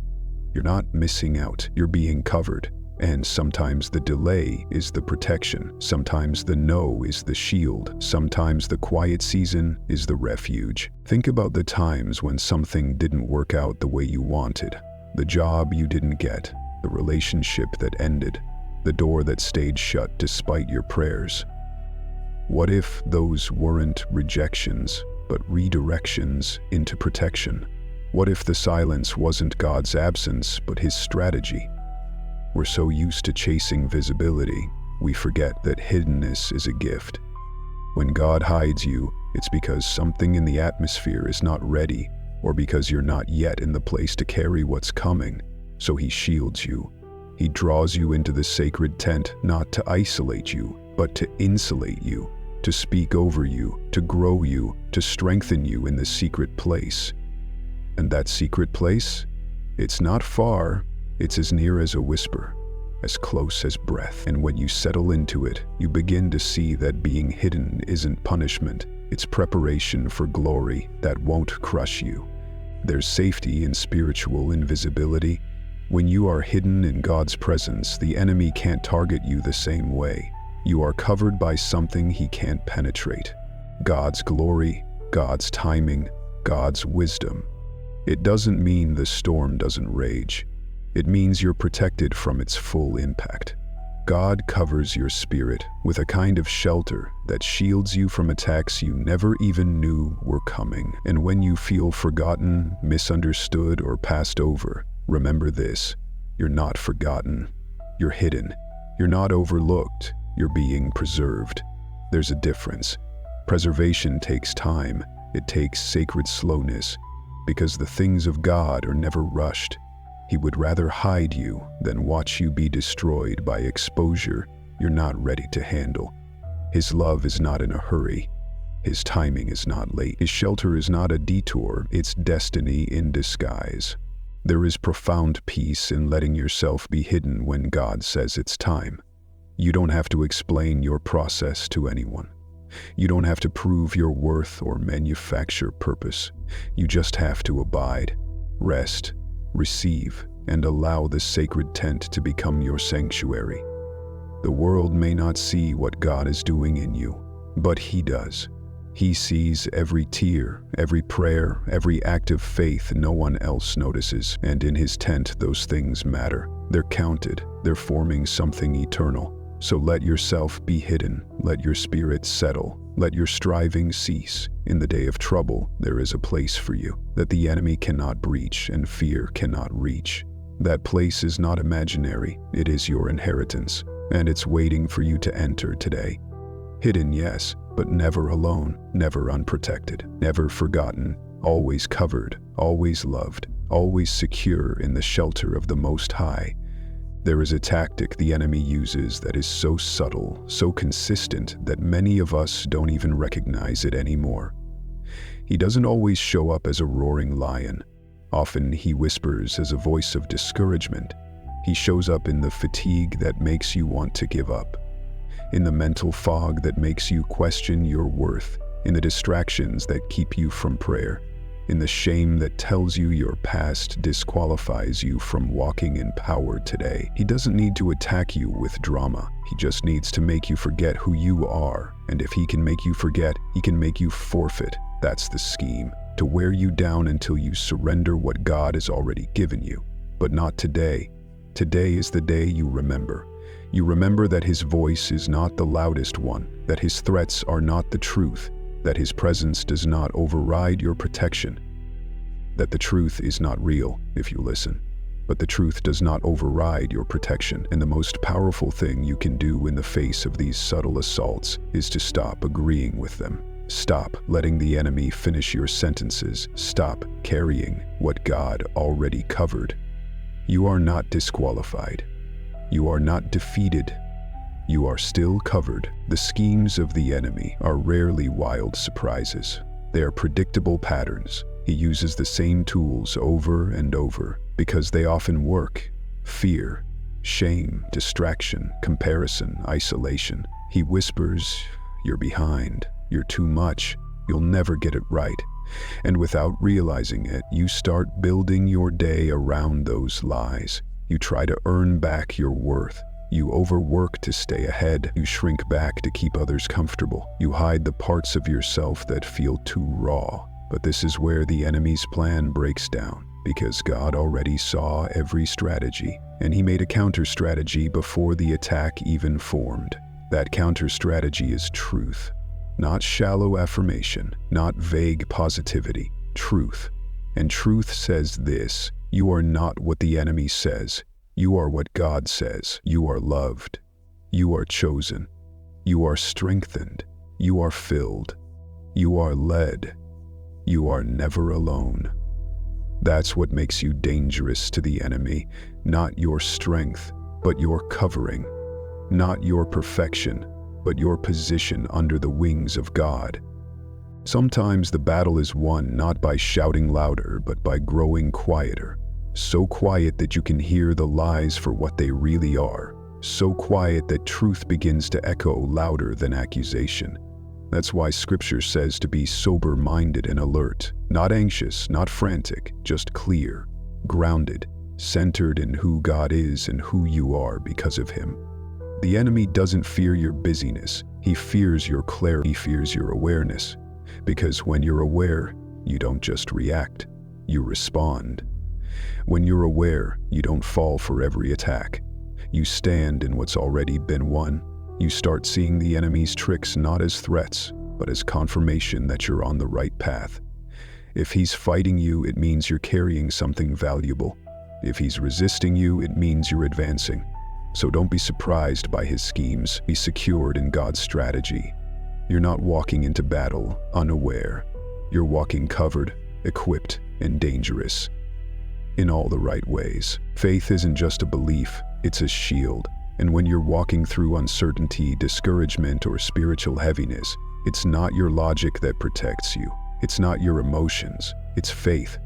S1: You're not missing out, you're being covered. And sometimes the delay is the protection. Sometimes the no is the shield. Sometimes the quiet season is the refuge. Think about the times when something didn't work out the way you wanted. The job you didn't get, the relationship that ended, the door that stayed shut despite your prayers. What if those weren't rejections, but redirections into protection? What if the silence wasn't God's absence, but his strategy? We're so used to chasing visibility, we forget that hiddenness is a gift. When God hides you, it's because something in the atmosphere is not ready, or because you're not yet in the place to carry what's coming. So he shields you. He draws you into the sacred tent, not to isolate you, but to insulate you, to speak over you, to grow you, to strengthen you in the secret place. And that secret place? It's not far. It's as near as a whisper, as close as breath. And when you settle into it, you begin to see that being hidden isn't punishment. It's preparation for glory that won't crush you. There's safety in spiritual invisibility. When you are hidden in God's presence, the enemy can't target you the same way. You are covered by something he can't penetrate. God's glory, God's timing, God's wisdom. It doesn't mean the storm doesn't rage. It means you're protected from its full impact. God covers your spirit with a kind of shelter that shields you from attacks you never even knew were coming. And when you feel forgotten, misunderstood, or passed over, remember this: you're not forgotten. You're hidden. You're not overlooked. You're being preserved. There's a difference. Preservation takes time. It takes sacred slowness, because the things of God are never rushed. He would rather hide you than watch you be destroyed by exposure you're not ready to handle. His love is not in a hurry. His timing is not late. His shelter is not a detour. It's destiny in disguise. There is profound peace in letting yourself be hidden when God says it's time. You don't have to explain your process to anyone. You don't have to prove your worth or manufacture purpose. You just have to abide, rest, receive, and allow the sacred tent to become your sanctuary. The world may not see what God is doing in you, but he does. He sees every tear, every prayer, every act of faith no one else notices, and in his tent those things matter. They're counted. They're forming something eternal. So let yourself be hidden. Let your spirit settle. Let your striving cease. In the day of trouble, there is a place for you that the enemy cannot breach and fear cannot reach. That place is not imaginary. It is your inheritance, and it's waiting for you to enter today. Hidden, yes, but never alone, never unprotected, never forgotten, always covered, always loved, always secure in the shelter of the Most High. There is a tactic the enemy uses that is so subtle, so consistent, that many of us don't even recognize it anymore. He doesn't always show up as a roaring lion. Often he whispers as a voice of discouragement. He shows up in the fatigue that makes you want to give up, in the mental fog that makes you question your worth, in the distractions that keep you from prayer, in the shame that tells you your past disqualifies you from walking in power today. He doesn't need to attack you with drama. He just needs to make you forget who you are. And if he can make you forget, he can make you forfeit. That's the scheme, to wear you down until you surrender what God has already given you. But not today. Today is the day you remember. You remember that his voice is not the loudest one, that his threats are not the truth, that his presence does not override your protection, that the truth is not real if you listen, but the truth does not override your protection. And the most powerful thing you can do in the face of these subtle assaults is to stop agreeing with them. Stop letting the enemy finish your sentences. Stop carrying what God already covered. You are not disqualified. You are not defeated. You are still covered. The schemes of the enemy are rarely wild surprises. They are predictable patterns. He uses the same tools over and over because they often work. Fear, shame, distraction, comparison, isolation. He whispers, "You're behind. You're too much. You'll never get it right." And without realizing it, you start building your day around those lies. You try to earn back your worth. You overwork to stay ahead. You shrink back to keep others comfortable. You hide the parts of yourself that feel too raw. But this is where the enemy's plan breaks down, because God already saw every strategy, and he made a counter-strategy before the attack even formed. That counter-strategy is truth. Not shallow affirmation, not vague positivity. Truth. And truth says this: you are not what the enemy says. You are what God says. You are loved. You are chosen. You are strengthened. You are filled. You are led. You are never alone. That's what makes you dangerous to the enemy. Not your strength, but your covering. Not your perfection, but your position under the wings of God. Sometimes the battle is won not by shouting louder, but by growing quieter. So quiet that you can hear the lies for what they really are. So quiet that truth begins to echo louder than accusation. That's why Scripture says to be sober-minded and alert. Not anxious, not frantic, just clear, grounded, centered in who God is and who you are because of him. The enemy doesn't fear your busyness. He fears your clarity. He fears your awareness. Because when you're aware, you don't just react, you respond. When you're aware, you don't fall for every attack. You stand in what's already been won. You start seeing the enemy's tricks not as threats, but as confirmation that you're on the right path. If he's fighting you, it means you're carrying something valuable. If he's resisting you, it means you're advancing. So don't be surprised by his schemes. Be secured in God's strategy. You're not walking into battle unaware. You're walking covered, equipped, and dangerous. In all the right ways. Faith isn't just a belief, it's a shield. And when you're walking through uncertainty, discouragement, or spiritual heaviness, it's not your logic that protects you. It's not your emotions, it's faith.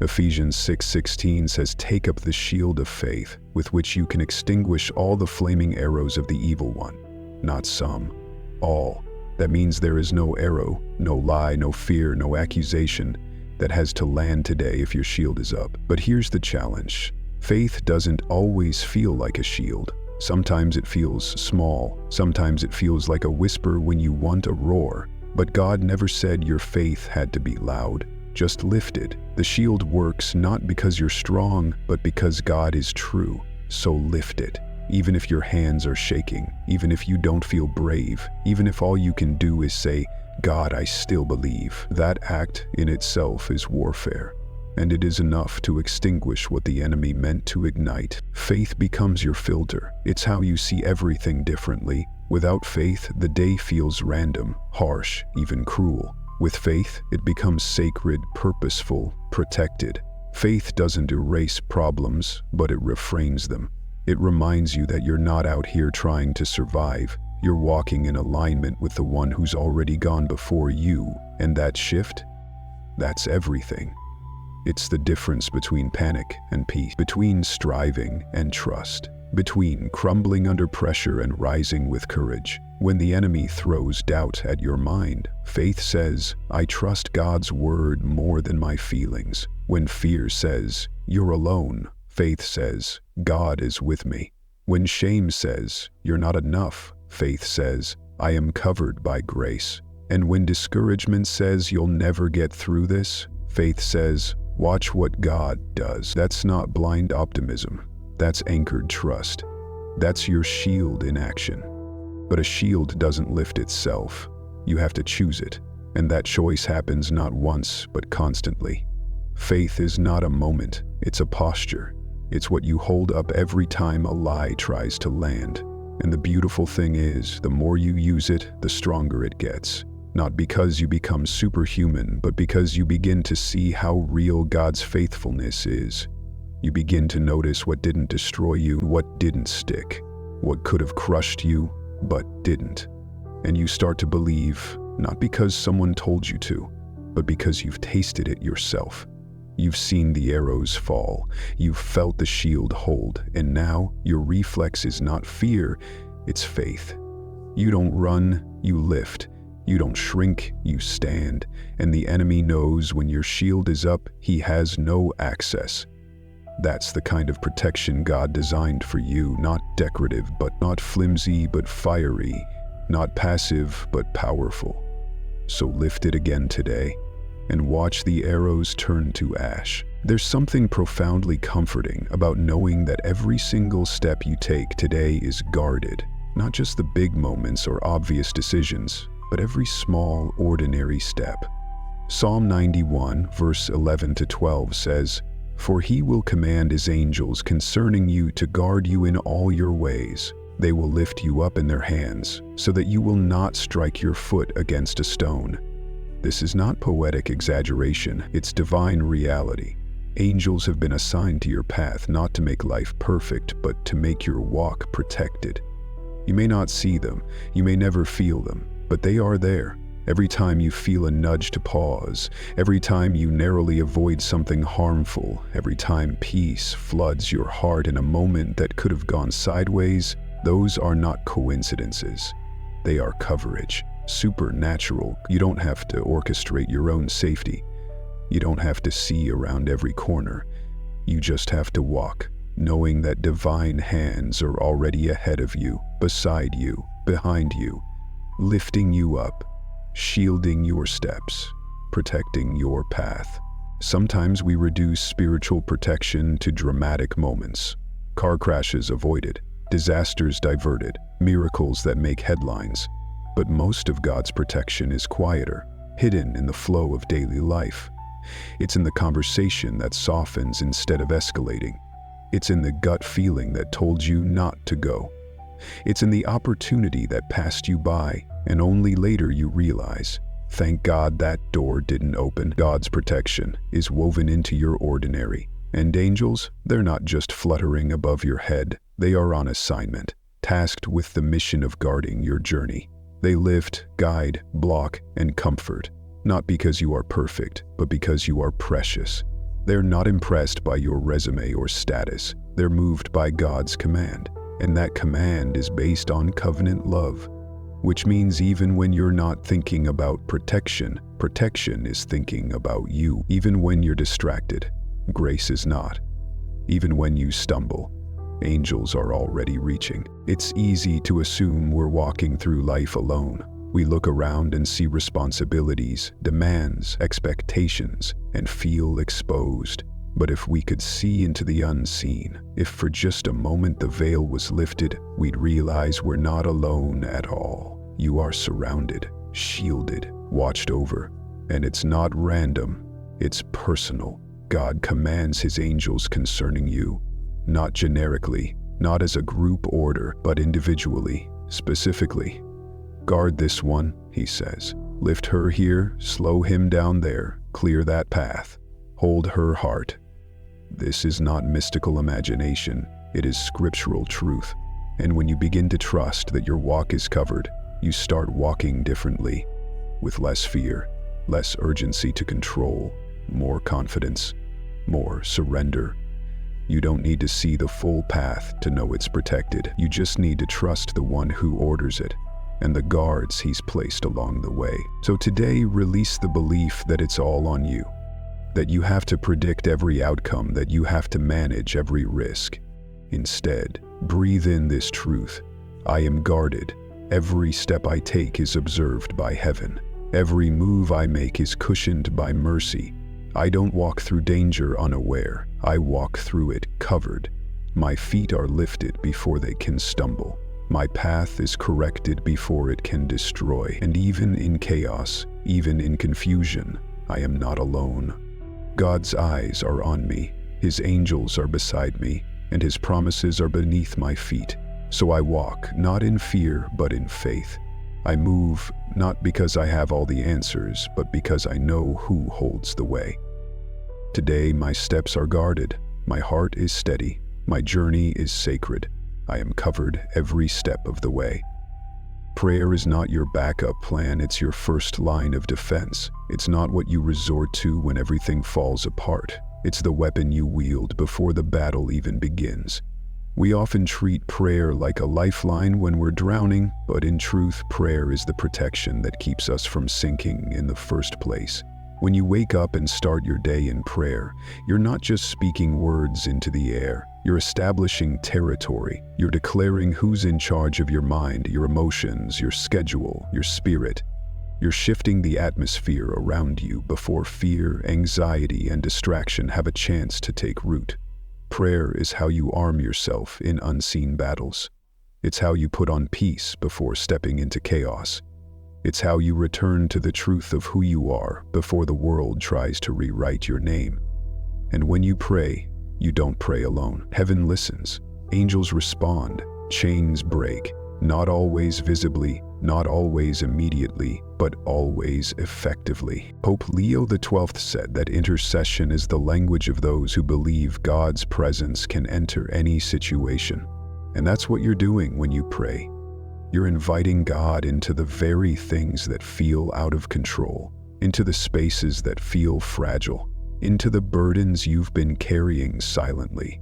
S1: Ephesians 6:16 says, "Take up the shield of faith, with which you can extinguish all the flaming arrows of the evil one." Not some, all. That means there is no arrow, no lie, no fear, no accusation that has to land today if your shield is up. But here's the challenge. Faith doesn't always feel like a shield. Sometimes it feels small. Sometimes it feels like a whisper when you want a roar. But God never said your faith had to be loud, just lifted. The shield works not because you're strong, but because God is true. So lift it. Even if your hands are shaking, even if you don't feel brave, even if all you can do is say, "God, I still believe." That act in itself is warfare. And it is enough to extinguish what the enemy meant to ignite. Faith becomes your filter. It's how you see everything differently. Without faith, the day feels random, harsh, even cruel. With faith, it becomes sacred, purposeful, protected. Faith doesn't erase problems, but it reframes them. It reminds you that you're not out here trying to survive. You're walking in alignment with the one who's already gone before you, and that shift? That's everything. It's the difference between panic and peace, between striving and trust, between crumbling under pressure and rising with courage. When the enemy throws doubt at your mind, faith says, I trust God's word more than my feelings. When fear says, you're alone, faith says, God is with me. When shame says, you're not enough, faith says, I am covered by grace. And when discouragement says you'll never get through this, faith says, watch what God does. That's not blind optimism. That's anchored trust. That's your shield in action. But a shield doesn't lift itself. You have to choose it. And that choice happens not once, but constantly. Faith is not a moment, it's a posture. It's what you hold up every time a lie tries to land. And the beautiful thing is, the more you use it, the stronger it gets. Not because you become superhuman, but because you begin to see how real God's faithfulness is. You begin to notice what didn't destroy you, what didn't stick, what could have crushed you, but didn't. And you start to believe, not because someone told you to, but because you've tasted it yourself. You've seen the arrows fall, you've felt the shield hold, and now your reflex is not fear, it's faith. You don't run, you lift. You don't shrink, you stand. And the enemy knows when your shield is up, he has no access. That's the kind of protection God designed for you, not decorative, but not flimsy, but fiery, not passive, but powerful. So lift it again today, and watch the arrows turn to ash. There's something profoundly comforting about knowing that every single step you take today is guarded, not just the big moments or obvious decisions, but every small, ordinary step. Psalm 91, verse 11-12 says, For he will command his angels concerning you to guard you in all your ways. They will lift you up in their hands, so that you will not strike your foot against a stone. This is not poetic exaggeration, it's divine reality. Angels have been assigned to your path not to make life perfect, but to make your walk protected. You may not see them, you may never feel them, but they are there. Every time you feel a nudge to pause, every time you narrowly avoid something harmful, every time peace floods your heart in a moment that could have gone sideways, those are not coincidences. They are coverage, supernatural. You don't have to orchestrate your own safety. You don't have to see around every corner. You just have to walk, knowing that divine hands are already ahead of you, beside you, behind you, lifting you up, shielding your steps, protecting your path. Sometimes we reduce spiritual protection to dramatic moments. Car crashes avoided, disasters diverted, miracles that make headlines. But most of God's protection is quieter, hidden in the flow of daily life. It's in the conversation that softens instead of escalating. It's in the gut feeling that told you not to go. It's in the opportunity that passed you by, and only later you realize, thank God that door didn't open. God's protection is woven into your ordinary. And angels, they're not just fluttering above your head. They are on assignment, tasked with the mission of guarding your journey. They lift, guide, block, and comfort, not because you are perfect, but because you are precious. They're not impressed by your resume or status. They're moved by God's command. And that command is based on covenant love, which means even when you're not thinking about protection, protection is thinking about you. Even when you're distracted, grace is not. Even when you stumble, angels are already reaching. It's easy to assume we're walking through life alone. We look around and see responsibilities, demands, expectations, and feel exposed. But if we could see into the unseen, if for just a moment the veil was lifted, we'd realize we're not alone at all. You are surrounded, shielded, watched over. And it's not random, it's personal. God commands his angels concerning you, not generically, not as a group order, but individually, Specifically, guard this one, he says. Lift her here, slow him down there, clear that path. Hold her heart. This is not mystical imagination, it is scriptural truth. And when you begin to trust that your walk is covered, you start walking differently, with less fear, less urgency to control, more confidence, more surrender. You don't need to see the full path to know it's protected. You just need to trust the one who orders it and the guards he's placed along the way. So today, release the belief that it's all on you, that you have to predict every outcome, that you have to manage every risk. Instead, breathe in this truth. I am guarded. Every step I take is observed by heaven. Every move I make is cushioned by mercy. I don't walk through danger unaware. I walk through it covered. My feet are lifted before they can stumble. My path is corrected before it can destroy. And even in chaos, even in confusion, I am not alone. God's eyes are on me. His angels are beside me, and his promises are beneath my feet. So I walk, not in fear, but in faith. I move, not because I have all the answers, but because I know who holds the way. Today, my steps are guarded. My heart is steady. My journey is sacred. I am covered every step of the way. Prayer is not your backup plan, it's your first line of defense. It's not what you resort to when everything falls apart. It's the weapon you wield before the battle even begins. We often treat prayer like a lifeline when we're drowning, but in truth, prayer is the protection that keeps us from sinking in the first place. When you wake up and start your day in prayer, you're not just speaking words into the air. You're establishing territory. You're declaring who's in charge of your mind, your emotions, your schedule, your spirit. You're shifting the atmosphere around you before fear, anxiety, and distraction have a chance to take root. Prayer is how you arm yourself in unseen battles. It's how you put on peace before stepping into chaos. It's how you return to the truth of who you are before the world tries to rewrite your name. And when you pray, you don't pray alone. Heaven listens. Angels respond. Chains break. Not always visibly, not always immediately, but always effectively. Pope Leo XII said that intercession is the language of those who believe God's presence can enter any situation. And that's what you're doing when you pray. You're inviting God into the very things that feel out of control, into the spaces that feel fragile, into the burdens you've been carrying silently.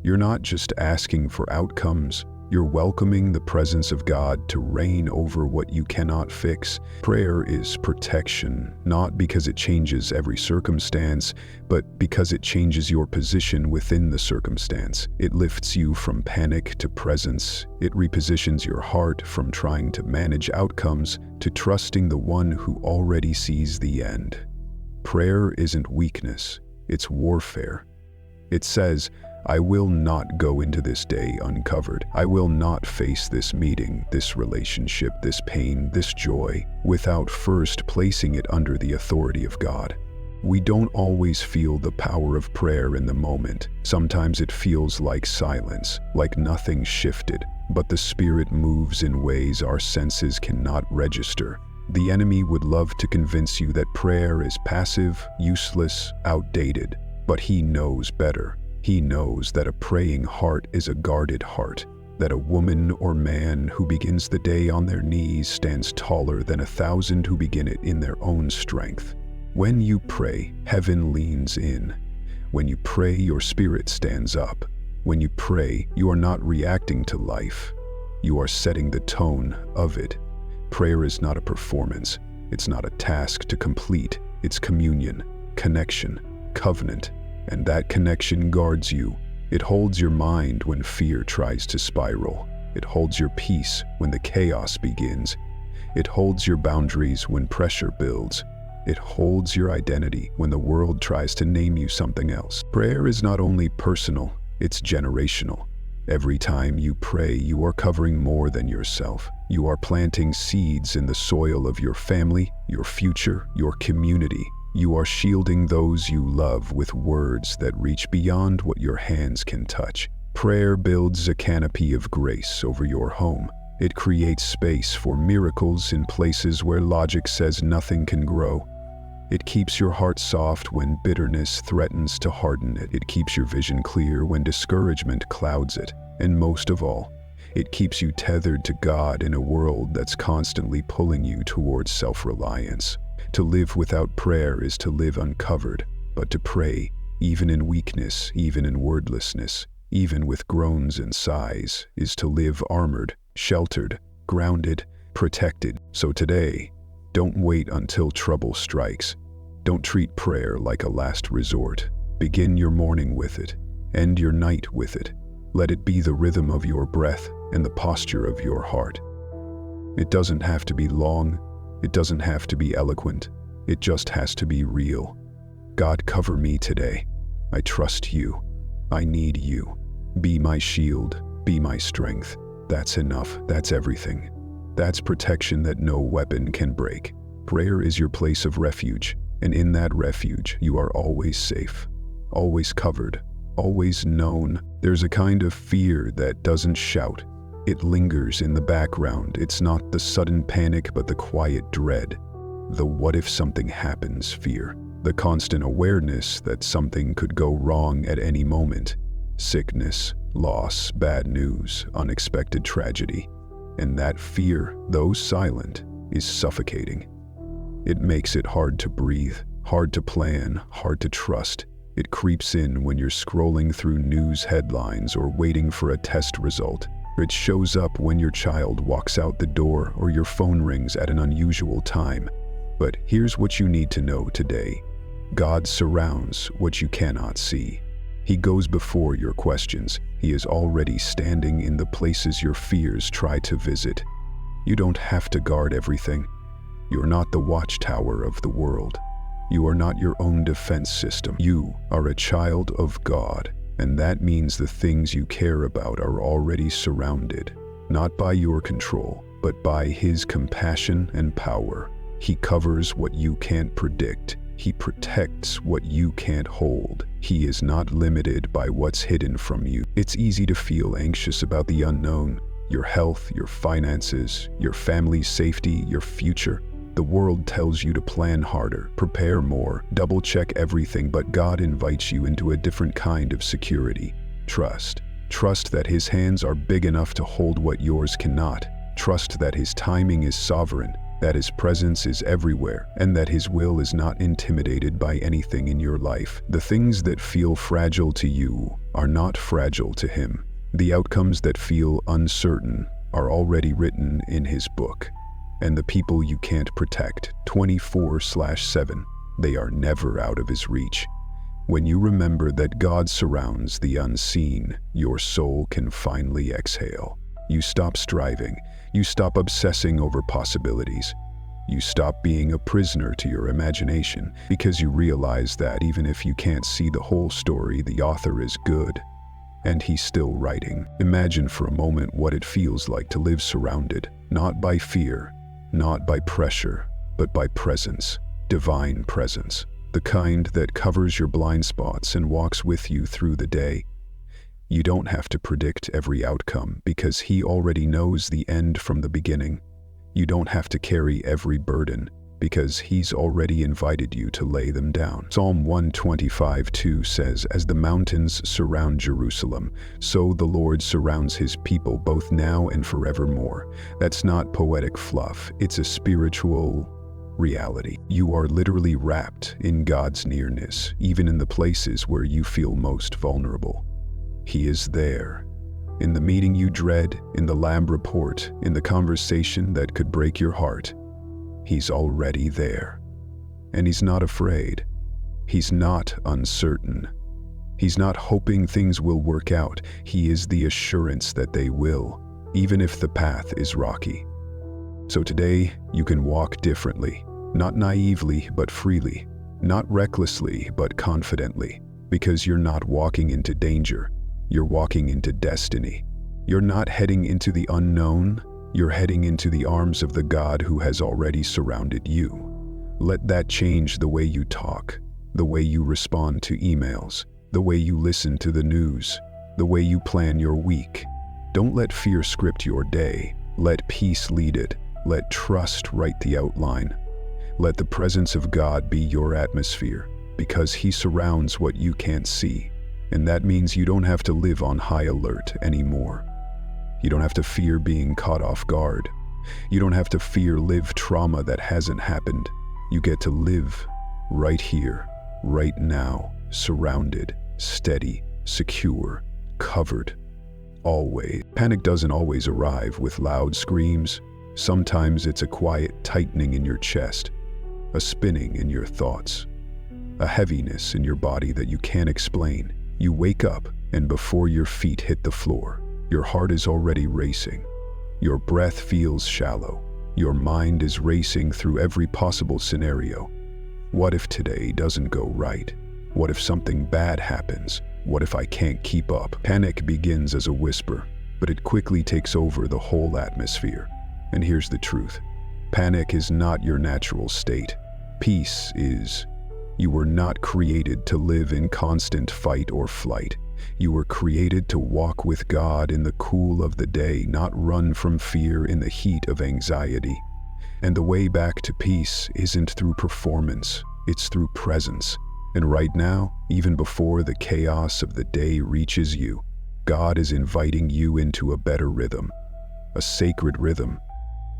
S1: You're not just asking for outcomes, you're welcoming the presence of God to reign over what you cannot fix. Prayer is protection, not because it changes every circumstance, but because it changes your position within the circumstance. It lifts you from panic to presence. It repositions your heart from trying to manage outcomes to trusting the one who already sees the end. Prayer isn't weakness, it's warfare. It says, I will not go into this day uncovered. I will not face this meeting, this relationship, this pain, this joy, without first placing it under the authority of God. We don't always feel the power of prayer in the moment. Sometimes it feels like silence, like nothing shifted, but the Spirit moves in ways our senses cannot register. The enemy would love to convince you that prayer is passive, useless, outdated, but he knows better. He knows that a praying heart is a guarded heart, that a woman or man who begins the day on their knees stands taller than 1,000 who begin it in their own strength. When you pray, heaven leans in. When you pray, your spirit stands up. When you pray, you are not reacting to life. You are setting the tone of it. Prayer is not a performance. It's not a task to complete. It's communion, connection, covenant. And that connection guards you. It holds your mind when fear tries to spiral. It holds your peace when the chaos begins. It holds your boundaries when pressure builds. It holds your identity when the world tries to name you something else. Prayer is not only personal, it's generational. Every time you pray, you are covering more than yourself. You are planting seeds in the soil of your family, your future, your community. You are shielding those you love with words that reach beyond what your hands can touch. Prayer builds a canopy of grace over your home. It creates space for miracles in places where logic says nothing can grow. It keeps your heart soft when bitterness threatens to harden it. It keeps your vision clear when discouragement clouds it. And most of all, it keeps you tethered to God in a world that's constantly pulling you towards self-reliance. To live without prayer is to live uncovered, but to pray, even in weakness, even in wordlessness, even with groans and sighs, is to live armored, sheltered, grounded, protected. So today, don't wait until trouble strikes. Don't treat prayer like a last resort. Begin your morning with it. End your night with it. Let it be the rhythm of your breath and the posture of your heart. It doesn't have to be long. It doesn't have to be eloquent. It just has to be real. God, cover me today. I trust you. I need you. Be my shield. Be my strength. That's enough. That's everything. That's protection that no weapon can break. Prayer is your place of refuge, and in that refuge, you are always safe, always covered, always known. There's a kind of fear that doesn't shout. It lingers in the background. It's not the sudden panic, but the quiet dread. The what if something happens fear. The constant awareness that something could go wrong at any moment. Sickness, loss, bad news, unexpected tragedy. And that fear, though silent, is suffocating. It makes it hard to breathe, hard to plan, hard to trust. It creeps in when you're scrolling through news headlines or waiting for a test result. It shows up when your child walks out the door or your phone rings at an unusual time. But here's what you need to know today. God surrounds what you cannot see. He goes before your questions. He is already standing in the places your fears try to visit. You don't have to guard everything. You're not the watchtower of the world. You are not your own defense system. You are a child of God, and that means the things you care about are already surrounded, not by your control, but by His compassion and power. He covers what you can't predict. He protects what you can't hold. He is not limited by what's hidden from you. It's easy to feel anxious about the unknown, your health, your finances, your family's safety, your future. The world tells you to plan harder, prepare more, double-check everything, but God invites you into a different kind of security. Trust. Trust that His hands are big enough to hold what yours cannot. Trust that His timing is sovereign, that His presence is everywhere, and that His will is not intimidated by anything in your life. The things that feel fragile to you are not fragile to Him. The outcomes that feel uncertain are already written in His book. And the people you can't protect, 24/7, they are never out of His reach. When you remember that God surrounds the unseen, your soul can finally exhale. You stop striving. You stop obsessing over possibilities. You stop being a prisoner to your imagination because you realize that even if you can't see the whole story, the author is good, and He's still writing. Imagine for a moment what it feels like to live surrounded, not by fear, not by pressure, but by presence, divine presence, the kind that covers your blind spots and walks with you through the day. You don't have to predict every outcome because He already knows the end from the beginning. You don't have to carry every burden because He's already invited you to lay them down. Psalm 125:2 says, "As the mountains surround Jerusalem, so the Lord surrounds His people both now and forevermore." That's not poetic fluff, it's a spiritual reality. You are literally wrapped in God's nearness, even in the places where you feel most vulnerable. He is there. In the meeting you dread, in the lab report, in the conversation that could break your heart. He's already there. And He's not afraid. He's not uncertain. He's not hoping things will work out. He is the assurance that they will, even if the path is rocky. So today, you can walk differently, not naively, but freely, not recklessly, but confidently, because you're not walking into danger. You're walking into destiny. You're not heading into the unknown. You're heading into the arms of the God who has already surrounded you. Let that change the way you talk, the way you respond to emails, the way you listen to the news, the way you plan your week. Don't let fear script your day. Let peace lead it. Let trust write the outline. Let the presence of God be your atmosphere, because He surrounds what you can't see. And that means you don't have to live on high alert anymore. You don't have to fear being caught off guard. You don't have to fear live trauma that hasn't happened. You get to live right here, right now, surrounded, steady, secure, covered. Always. Panic doesn't always arrive with loud screams. Sometimes it's a quiet tightening in your chest, a spinning in your thoughts, a heaviness in your body that you can't explain. You wake up, and before your feet hit the floor, your heart is already racing. Your breath feels shallow. Your mind is racing through every possible scenario. What if today doesn't go right? What if something bad happens? What if I can't keep up? Panic begins as a whisper, but it quickly takes over the whole atmosphere. And here's the truth. Panic is not your natural state. Peace is. You were not created to live in constant fight or flight. You were created to walk with God in the cool of the day, not run from fear in the heat of anxiety. And the way back to peace isn't through performance, it's through presence. And right now, even before the chaos of the day reaches you, God is inviting you into a better rhythm, a sacred rhythm,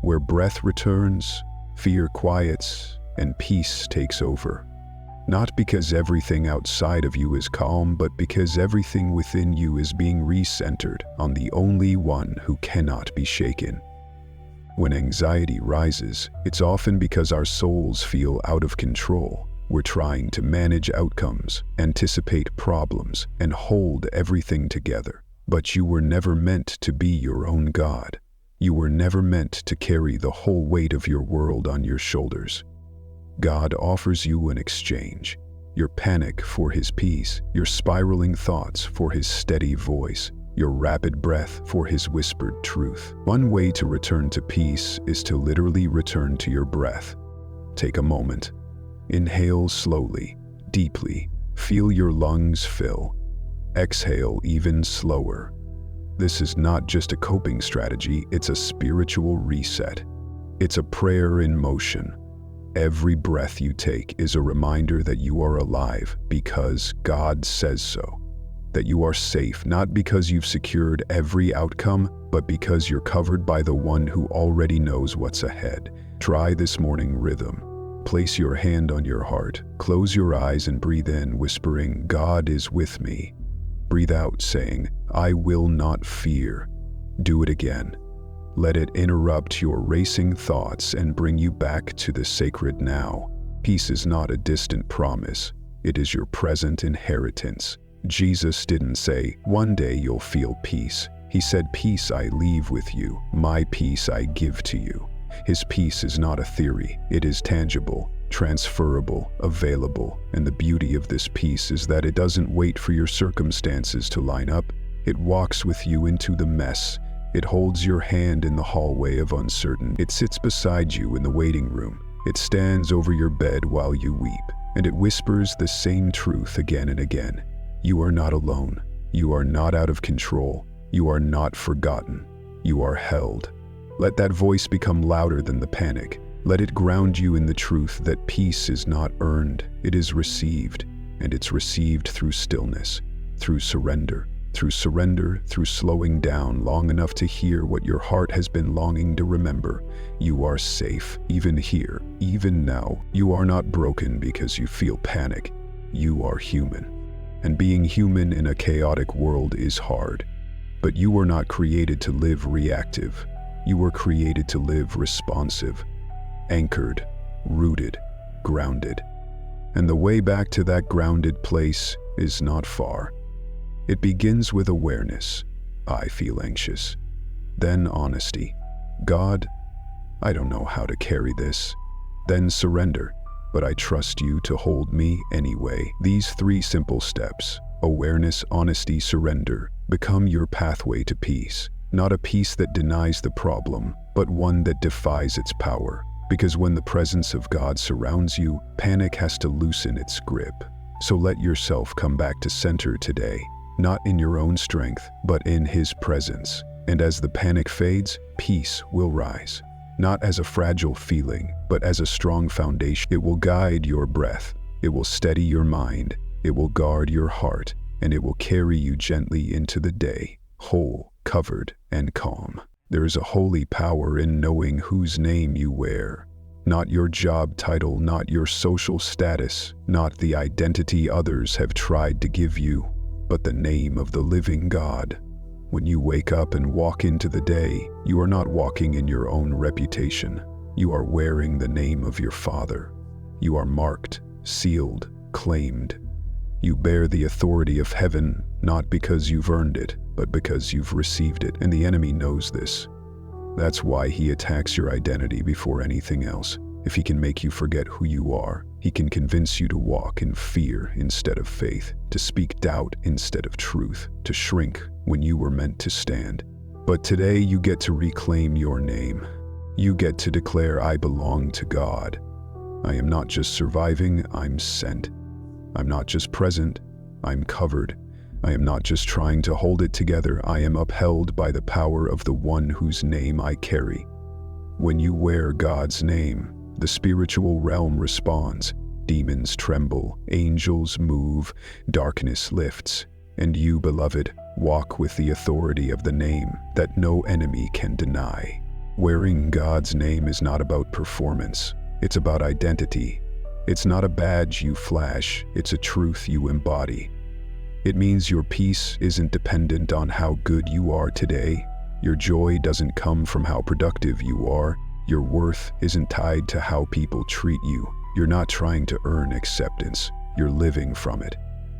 S1: where breath returns, fear quiets, and peace takes over. Not because everything outside of you is calm, but because everything within you is being recentered on the only one who cannot be shaken. When anxiety rises, it's often because our souls feel out of control. We're trying to manage outcomes, anticipate problems, and hold everything together. But you were never meant to be your own God. You were never meant to carry the whole weight of your world on your shoulders. God offers you an exchange, your panic for His peace, your spiraling thoughts for His steady voice, your rapid breath for His whispered truth. One way to return to peace is to literally return to your breath. Take a moment. Inhale slowly, deeply. Feel your lungs fill. Exhale even slower. This is not just a coping strategy, it's a spiritual reset. It's a prayer in motion. Every breath you take is a reminder that you are alive because God says so. That you are safe, not because you've secured every outcome, but because you're covered by the one who already knows what's ahead. Try this morning rhythm. Place your hand on your heart, close your eyes and breathe in, whispering, God is with me. Breathe out, saying, I will not fear. Do it again. Let it interrupt your racing thoughts and bring you back to the sacred now. Peace is not a distant promise. It is your present inheritance. Jesus didn't say, one day you'll feel peace. He said, peace I leave with you. My peace I give to you. His peace is not a theory. It is tangible, transferable, available. And the beauty of this peace is that it doesn't wait for your circumstances to line up. It walks with you into the mess. It holds your hand in the hallway of uncertainty. It sits beside you in the waiting room. It stands over your bed while you weep, and it whispers the same truth again and again. You are not alone. You are not out of control. You are not forgotten. You are held. Let that voice become louder than the panic. Let it ground you in the truth that peace is not earned, it is received, and it's received through stillness, through surrender, through slowing down long enough to hear what your heart has been longing to remember. You are safe, even here, even now. You are not broken because you feel panic. You are human. And being human in a chaotic world is hard. But you were not created to live reactive. You were created to live responsive, anchored, rooted, grounded. And the way back to that grounded place is not far. It begins with awareness. I feel anxious. Then honesty. God, I don't know how to carry this. Then surrender, but I trust you to hold me anyway. These 3 simple steps, awareness, honesty, surrender, become your pathway to peace. Not a peace that denies the problem, but one that defies its power. Because when the presence of God surrounds you, panic has to loosen its grip. So let yourself come back to center today. Not in your own strength, but in His presence. And as the panic fades, peace will rise. Not as a fragile feeling, but as a strong foundation. It will guide your breath. It will steady your mind. It will guard your heart. And it will carry you gently into the day, whole, covered, and calm. There is a holy power in knowing whose name you wear. Not your job title, not your social status, not the identity others have tried to give you, but the name of the living God. When you wake up and walk into the day, you are not walking in your own reputation. You are wearing the name of your Father. You are marked, sealed, claimed. You bear the authority of heaven, not because you've earned it, but because you've received it. And the enemy knows this. That's why he attacks your identity before anything else. If he can make you forget who you are, he can convince you to walk in fear instead of faith, to speak doubt instead of truth, to shrink when you were meant to stand. But today you get to reclaim your name. You get to declare, I belong to God. I am not just surviving, I'm sent. I'm not just present, I'm covered. I am not just trying to hold it together, I am upheld by the power of the one whose name I carry. When you wear God's name, the spiritual realm responds. Demons tremble, angels move, darkness lifts, and you, beloved, walk with the authority of the name that no enemy can deny. Wearing God's name is not about performance, it's about identity. It's not a badge you flash, it's a truth you embody. It means your peace isn't dependent on how good you are today. Your joy doesn't come from how productive you are. Your worth isn't tied to how people treat you. You're not trying to earn acceptance. You're living from it.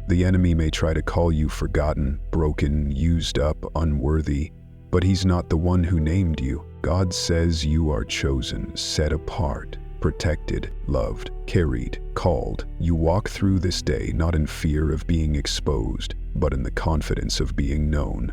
S1: The enemy may try to call you forgotten, broken, used up, unworthy, but he's not the one who named you. God says you are chosen, set apart, protected, loved, carried, called. You walk through this day not in fear of being exposed, but in the confidence of being known.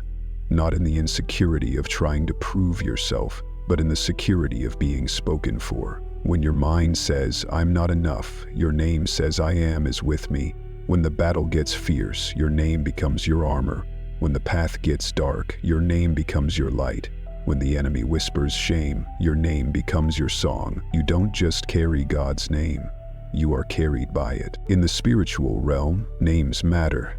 S1: Not in the insecurity of trying to prove yourself, but in the security of being spoken for. When your mind says, I'm not enough, your name says, I am is with me. When the battle gets fierce, your name becomes your armor. When the path gets dark, your name becomes your light. When the enemy whispers shame, your name becomes your song. You don't just carry God's name, you are carried by it. In the spiritual realm, names matter.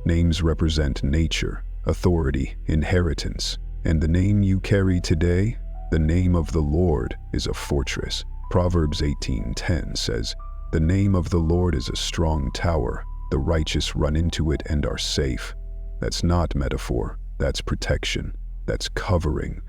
S1: Names represent nature, authority, inheritance. And the name you carry today, the name of the Lord, is a fortress. Proverbs 18:10 says, the name of the Lord is a strong tower. The righteous run into it and are safe. That's not metaphor, that's protection. That's covering.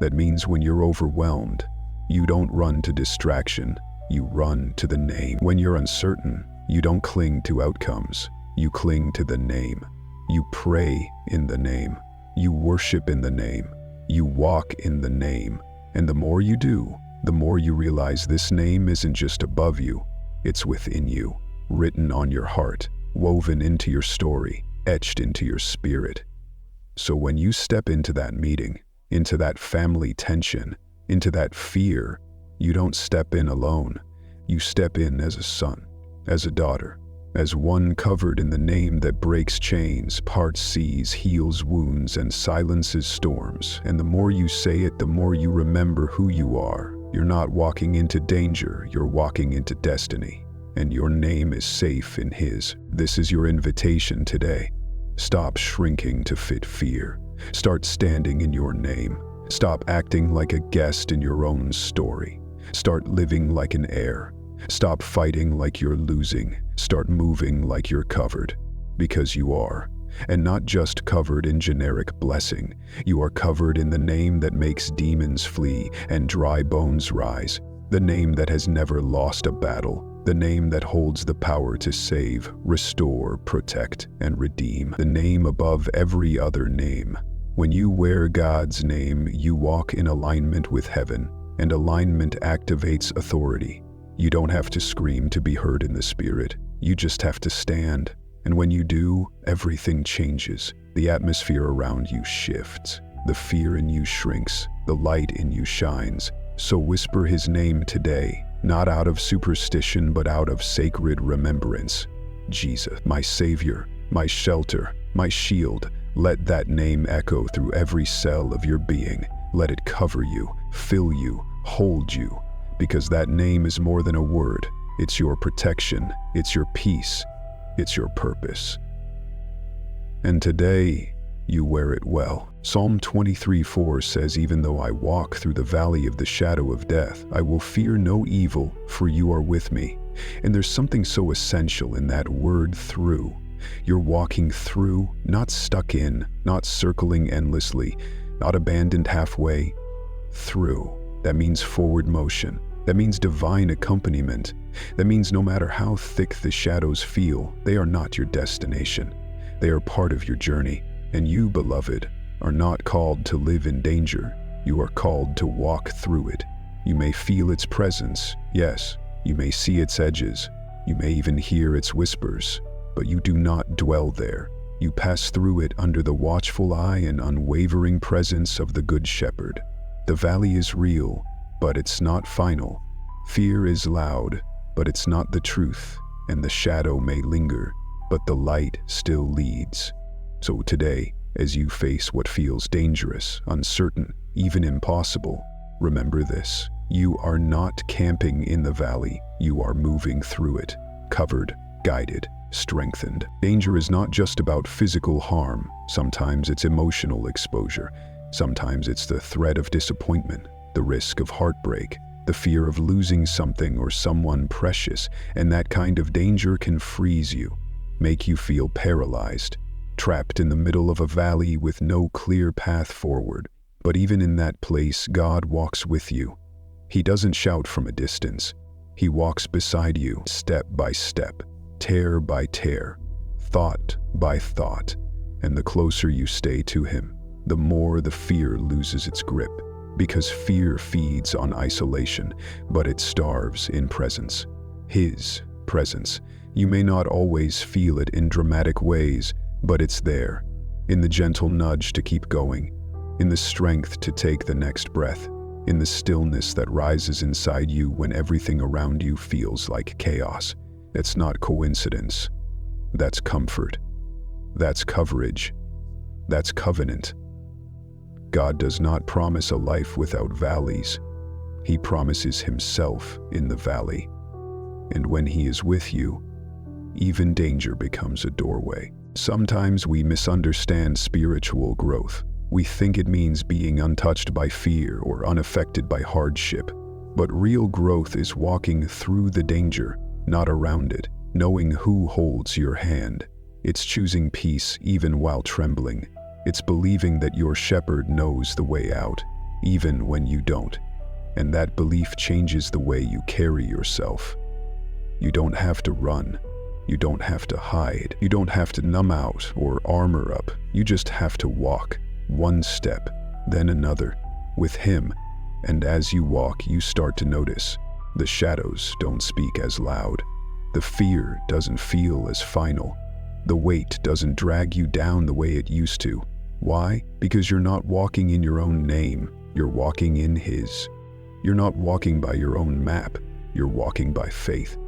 S1: That means when you're overwhelmed, you don't run to distraction, you run to the name. When you're uncertain, you don't cling to outcomes, you cling to the name. You pray in the name. You worship in the name. You walk in the name. And the more you do, the more you realize this name isn't just above you, it's within you, written on your heart, woven into your story, etched into your spirit. So when you step into that meeting, into that family tension, into that fear, you don't step in alone. You step in as a son, as a daughter, as one covered in the name that breaks chains, parts seas, heals wounds, and silences storms. And the more you say it, the more you remember who you are. You're not walking into danger, you're walking into destiny. And your name is safe in His. This is your invitation today. Stop shrinking to fit fear. Start standing in your name. Stop acting like a guest in your own story. Start living like an heir. Stop fighting like you're losing. Start moving like you're covered. Because you are. And not just covered in generic blessing. You are covered in the name that makes demons flee and dry bones rise. The name that has never lost a battle. The name that holds the power to save, restore, protect, and redeem. The name above every other name. When you wear God's name, you walk in alignment with heaven, and alignment activates authority. You don't have to scream to be heard in the spirit. You just have to stand. And when you do, everything changes. The atmosphere around you shifts. The fear in you shrinks. The light in you shines. So whisper His name today. Not out of superstition, but out of sacred remembrance. Jesus, my Savior, my shelter, my shield, Let that name echo through every cell of your being. Let it cover you, fill you, hold you, because that name is more than a word. It's your protection, it's your peace, it's your purpose. And today, you wear it well. Psalm 23:4 says, "Even though I walk through the valley of the shadow of death, I will fear no evil, for you are with me." And there's something so essential in that word "through." You're walking through, not stuck in, not circling endlessly, not abandoned halfway. Through. That means forward motion. That means divine accompaniment. That means no matter how thick the shadows feel, they are not your destination. They are part of your journey. And you, beloved, are not called to live in danger. You are called to walk through it. You may feel its presence, yes. You may see its edges. You may even hear its whispers. But you do not dwell there. You pass through it under the watchful eye and unwavering presence of the Good Shepherd. The valley is real, but it's not final. Fear is loud, but it's not the truth. And the shadow may linger, but the light still leads. So today, as you face what feels dangerous, uncertain, even impossible, remember this. You are not camping in the valley. You are moving through it, covered, guided, strengthened. Danger is not just about physical harm. Sometimes it's emotional exposure. Sometimes it's the threat of disappointment, the risk of heartbreak, the fear of losing something or someone precious. And that kind of danger can freeze you, make you feel paralyzed, trapped in the middle of a valley with no clear path forward. But even in that place, God walks with you. He doesn't shout from a distance. He walks beside you, step by step, tear by tear, thought by thought. And the closer you stay to him, the more the fear loses its grip. Because fear feeds on isolation, but it starves in presence. His presence. You may not always feel it in dramatic ways, but it's there, in the gentle nudge to keep going, in the strength to take the next breath, in the stillness that rises inside you when everything around you feels like chaos. It's not coincidence. That's comfort. That's coverage. That's covenant. God does not promise a life without valleys. He promises himself in the valley. And when he is with you, even danger becomes a doorway. Sometimes we misunderstand spiritual growth. We think it means being untouched by fear or unaffected by hardship. But real growth is walking through the danger, not around it, knowing who holds your hand. It's choosing peace even while trembling. It's believing that your shepherd knows the way out, even when you don't. And that belief changes the way you carry yourself. You don't have to run. You don't have to hide. You don't have to numb out or armor up. You just have to walk, one step, then another, with him. And as you walk, you start to notice the shadows don't speak as loud. The fear doesn't feel as final. The weight doesn't drag you down the way it used to. Why? Because you're not walking in your own name. You're walking in his. You're not walking by your own map. You're walking by faith.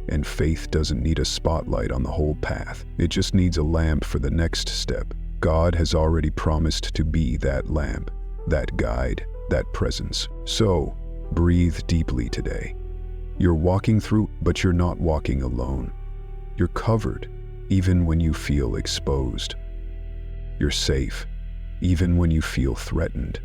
S1: And faith doesn't need a spotlight on the whole path. It just needs a lamp for the next step. God has already promised to be that lamp, that guide, that presence. So, breathe deeply today. You're walking through, but you're not walking alone. You're covered, even when you feel exposed. You're safe, even when you feel threatened.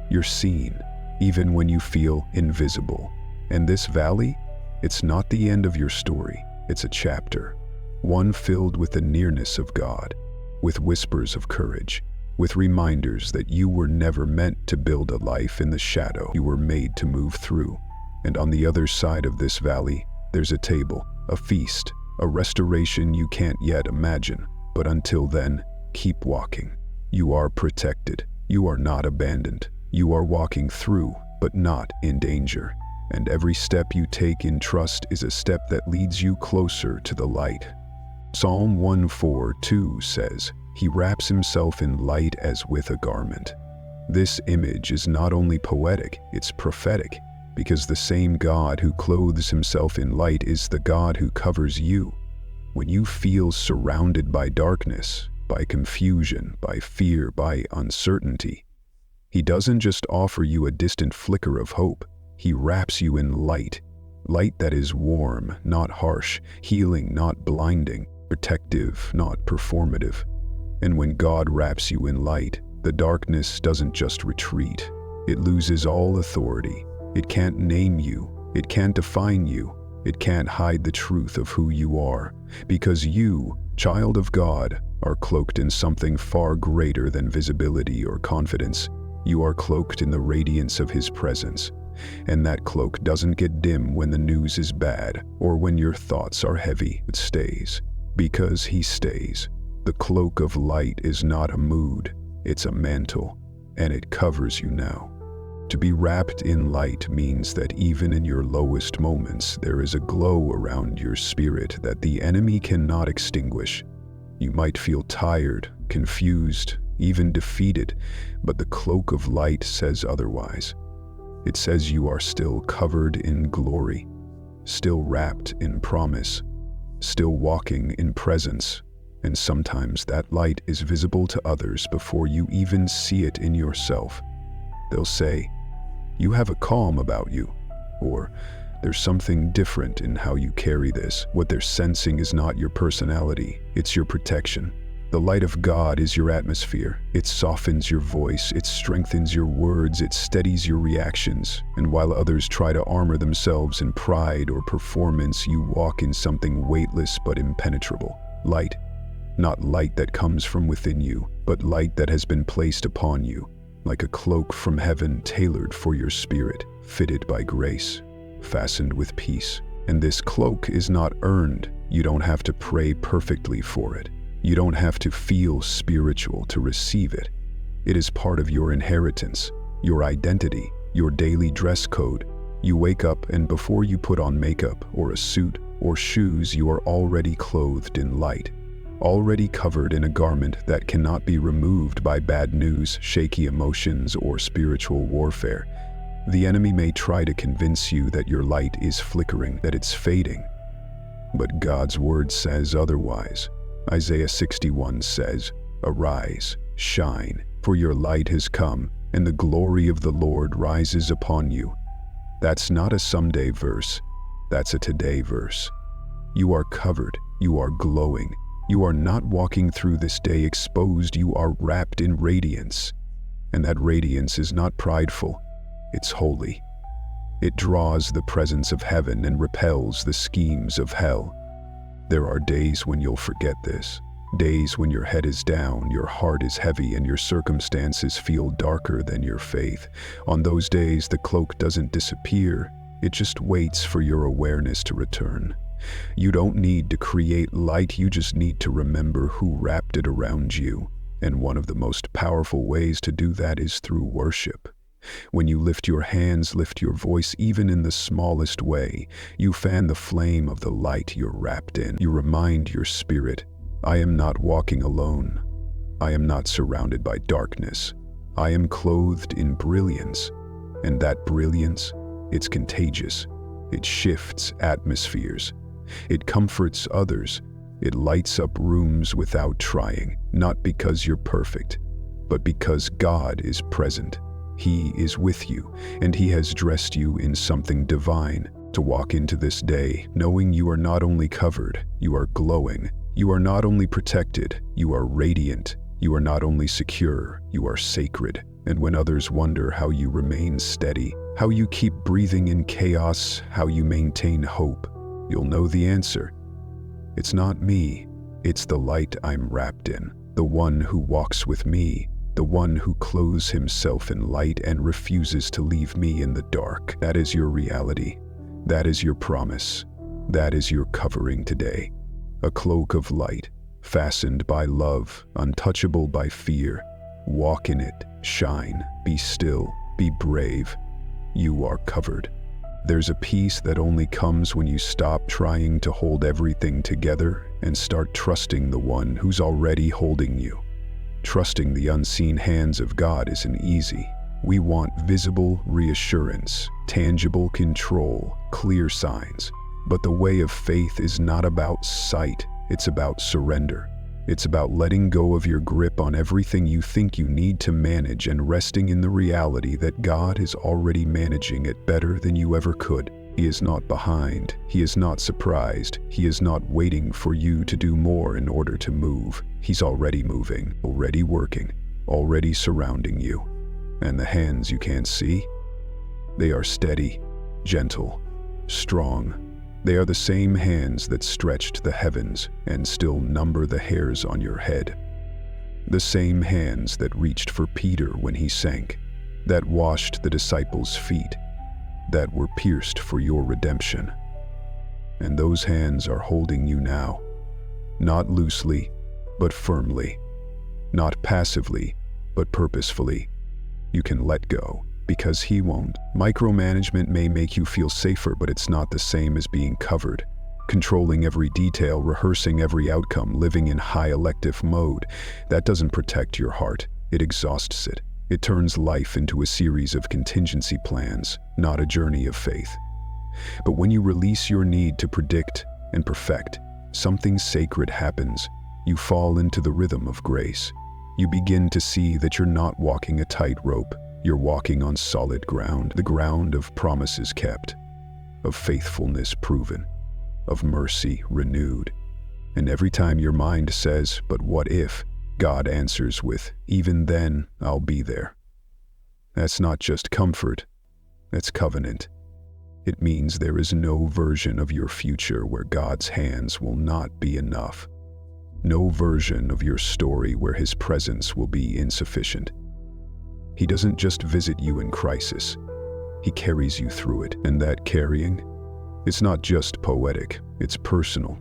S1: You're seen, even when you feel invisible. And this valley, it's not the end of your story. It's a chapter, one filled with the nearness of God, with whispers of courage, with reminders that you were never meant to build a life in the shadow. You were made to move through. And on the other side of this valley, there's a table, a feast, a restoration you can't yet imagine. But until then, keep walking. You are protected. You are not abandoned. You are walking through, but not in danger. And every step you take in trust is a step that leads you closer to the light. Psalm 1:4-2 says, "He wraps himself in light as with a garment." This image is not only poetic, it's prophetic, because the same God who clothes himself in light is the God who covers you. When you feel surrounded by darkness, by confusion, by fear, by uncertainty. He doesn't just offer you a distant flicker of hope. He wraps you in light. Light that is warm, not harsh, healing, not blinding, protective, not performative. And when God wraps you in light, the darkness doesn't just retreat. It loses all authority. It can't name you. It can't define you. It can't hide the truth of who you are. Because you, child of God, are cloaked in something far greater than visibility or confidence. You are cloaked in the radiance of His presence. And that cloak doesn't get dim when the news is bad or when your thoughts are heavy. It stays. Because He stays. The cloak of light is not a mood. It's a mantle. And it covers you now. To be wrapped in light means that even in your lowest moments, there is a glow around your spirit that the enemy cannot extinguish. You might feel tired, confused, even defeated, but the cloak of light says otherwise. It says you are still covered in glory, still wrapped in promise, still walking in presence, and sometimes that light is visible to others before you even see it in yourself. They'll say, "You have a calm about you," or "There's something different in how you carry this." What they're sensing is not your personality, it's your protection. The light of God is your atmosphere. It softens your voice, it strengthens your words, it steadies your reactions. And while others try to armor themselves in pride or performance, you walk in something weightless but impenetrable. Light. Not light that comes from within you, but light that has been placed upon you, like a cloak from heaven tailored for your spirit, fitted by grace, fastened with peace. And this cloak is not earned. You don't have to pray perfectly for it. You don't have to feel spiritual to receive it. It is part of your inheritance, your identity, your daily dress code. You wake up and before you put on makeup or a suit or shoes, you are already clothed in light, already covered in a garment that cannot be removed by bad news, shaky emotions, or spiritual warfare. The enemy may try to convince you that your light is flickering, that it's fading. But God's word says otherwise. Isaiah 61 says, "Arise, shine, for your light has come, and the glory of the Lord rises upon you." That's not a someday verse, that's a today verse. You are covered, you are glowing. You are not walking through this day exposed, you are wrapped in radiance. And that radiance is not prideful, it's holy. It draws the presence of heaven and repels the schemes of hell. There are days when you'll forget this. Days when your head is down, your heart is heavy, and your circumstances feel darker than your faith. On those days, the cloak doesn't disappear. It just waits for your awareness to return. You don't need to create light, you just need to remember who wrapped it around you. And one of the most powerful ways to do that is through worship. When you lift your hands, lift your voice, even in the smallest way, you fan the flame of the light you're wrapped in. You remind your spirit, I am not walking alone. I am not surrounded by darkness. I am clothed in brilliance. And that brilliance, it's contagious. It shifts atmospheres. It comforts others. It lights up rooms without trying, not because you're perfect, but because God is present. He is with you, and He has dressed you in something divine to walk into this day, knowing you are not only covered, you are glowing. You are not only protected, you are radiant. You are not only secure, you are sacred. And when others wonder how you remain steady, how you keep breathing in chaos, how you maintain hope, you'll know the answer. It's not me, it's the light I'm wrapped in, the one who walks with me, the one who clothes himself in light and refuses to leave me in the dark. That is your reality. That is your promise. That is your covering today. A cloak of light, fastened by love, untouchable by fear. Walk in it, shine, be still, be brave. You are covered. There's a peace that only comes when you stop trying to hold everything together and start trusting the one who's already holding you. Trusting the unseen hands of God isn't easy. We want visible reassurance, tangible control, clear signs. But the way of faith is not about sight, it's about surrender. It's about letting go of your grip on everything you think you need to manage and resting in the reality that God is already managing it better than you ever could. He is not behind. He is not surprised. He is not waiting for you to do more in order to move. He's already moving, already working, already surrounding you. And the hands you can't see? They are steady, gentle, strong. They are the same hands that stretched the heavens and still number the hairs on your head. The same hands that reached for Peter when he sank, that washed the disciples' feet, that were pierced for your redemption. And those hands are holding you now, not loosely, but firmly, not passively, but purposefully. You can let go, because He won't. Micromanagement may make you feel safer, but it's not the same as being covered. Controlling every detail, rehearsing every outcome, living in high elective mode, that doesn't protect your heart. It exhausts it. It turns life into a series of contingency plans, not a journey of faith. But when you release your need to predict and perfect, something sacred happens. You fall into the rhythm of grace. You begin to see that you're not walking a tightrope. You're walking on solid ground, the ground of promises kept, of faithfulness proven, of mercy renewed. And every time your mind says, "But what if?" God answers with, "Even then, I'll be there." That's not just comfort, that's covenant. It means there is no version of your future where God's hands will not be enough. No version of your story where His presence will be insufficient. He doesn't just visit you in crisis. He carries you through it. And that carrying, it's not just poetic, it's personal.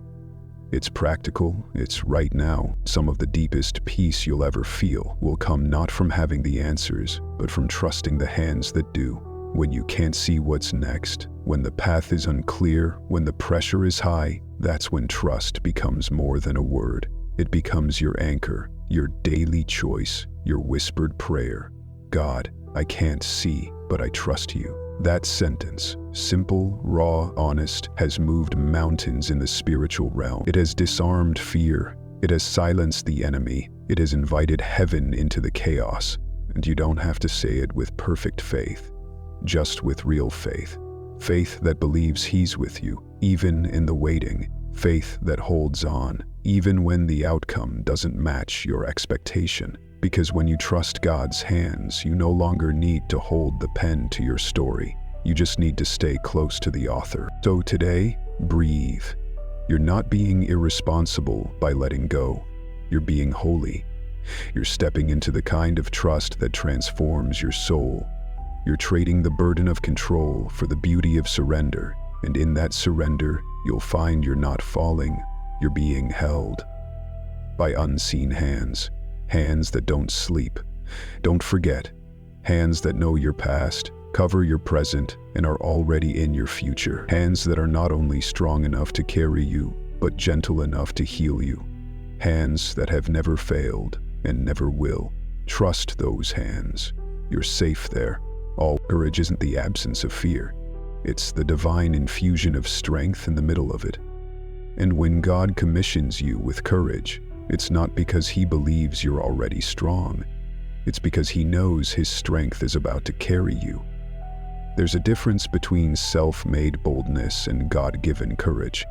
S1: It's practical, it's right now. Some of the deepest peace you'll ever feel will come not from having the answers, but from trusting the hands that do. When you can't see what's next, when the path is unclear, when the pressure is high, that's when trust becomes more than a word. It becomes your anchor, your daily choice, your whispered prayer. God, I can't see, but I trust you. That sentence, simple, raw, honest, has moved mountains in the spiritual realm. It has disarmed fear. It has silenced the enemy. It has invited heaven into the chaos. And you don't have to say it with perfect faith, just with real faith. Faith that believes He's with you, even in the waiting. Faith that holds on, even when the outcome doesn't match your expectation. Because when you trust God's hands, you no longer need to hold the pen to your story. You just need to stay close to the author. So today, breathe. You're not being irresponsible by letting go. You're being holy. You're stepping into the kind of trust that transforms your soul. You're trading the burden of control for the beauty of surrender. And in that surrender, you'll find you're not falling. You're being held by unseen hands. Hands that don't sleep, don't forget, hands that know your past, cover your present, and are already in your future. Hands that are not only strong enough to carry you, but gentle enough to heal you. Hands that have never failed and never will. Trust those hands. You're safe there. All courage isn't the absence of fear. It's the divine infusion of strength in the middle of it. And when God commissions you with courage, it's not because He believes you're already strong. It's because He knows His strength is about to carry you. There's a difference between self-made boldness and God-given courage.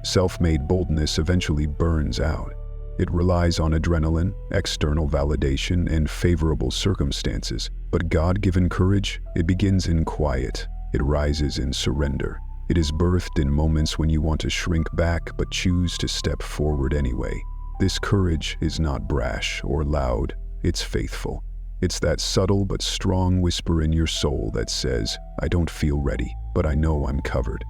S1: Self-made boldness eventually burns out. It relies on adrenaline, external validation, and favorable circumstances. But God-given courage, it begins in quiet. It rises in surrender. It is birthed in moments when you want to shrink back but choose to step forward anyway. This courage is not brash or loud, it's faithful. It's that subtle but strong whisper in your soul that says, "I don't feel ready, but I know I'm covered."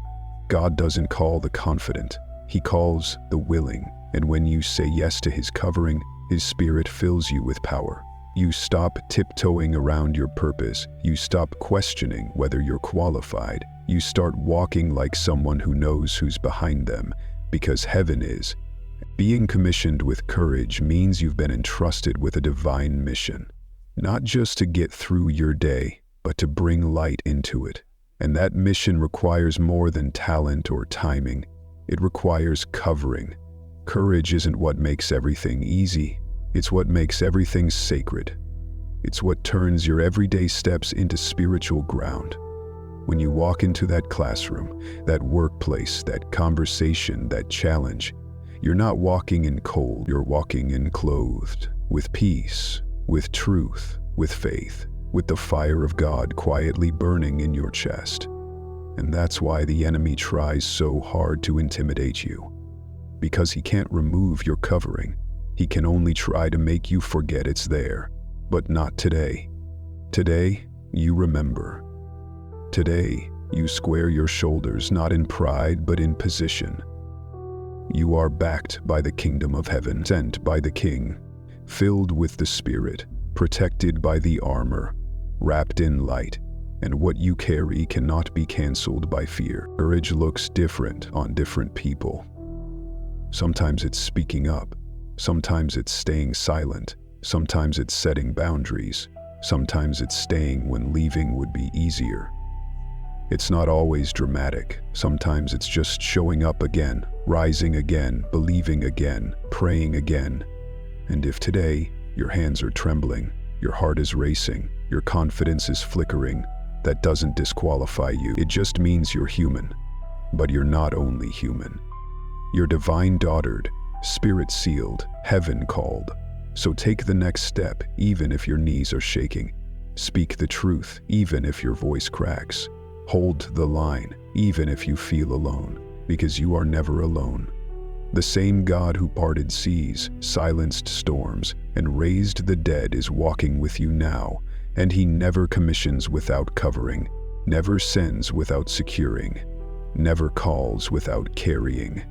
S1: God doesn't call the confident, He calls the willing. And when you say yes to His covering, His Spirit fills you with power. You stop tiptoeing around your purpose. You stop questioning whether you're qualified. You start walking like someone who knows who's behind them, because heaven is. Being commissioned with courage means you've been entrusted with a divine mission. Not just to get through your day, but to bring light into it. And that mission requires more than talent or timing. It requires covering. Courage isn't what makes everything easy. It's what makes everything sacred. It's what turns your everyday steps into spiritual ground. When you walk into that classroom, that workplace, that conversation, that challenge, you're not walking in cold, you're walking in clothed, with peace, with truth, with faith, with the fire of God quietly burning in your chest. And that's why the enemy tries so hard to intimidate you. Because he can't remove your covering. He can only try to make you forget it's there. But not today. Today, you remember. Today, you square your shoulders not in pride but in position. You are backed by the kingdom of heaven, sent by the King, filled with the Spirit, protected by the armor, wrapped in light, and what you carry cannot be canceled by fear. Courage looks different on different people. Sometimes it's speaking up, sometimes it's staying silent, sometimes it's setting boundaries, sometimes it's staying when leaving would be easier. It's not always dramatic. Sometimes it's just showing up again, rising again, believing again, praying again. And if today your hands are trembling, your heart is racing, your confidence is flickering, that doesn't disqualify you. It just means you're human. But you're not only human. You're divine daughtered, spirit sealed, heaven called. So take the next step, even if your knees are shaking. Speak the truth, even if your voice cracks. Hold the line, even if you feel alone, because you are never alone. The same God who parted seas, silenced storms, and raised the dead is walking with you now, and he never commissions without covering, never sends without securing, never calls without carrying.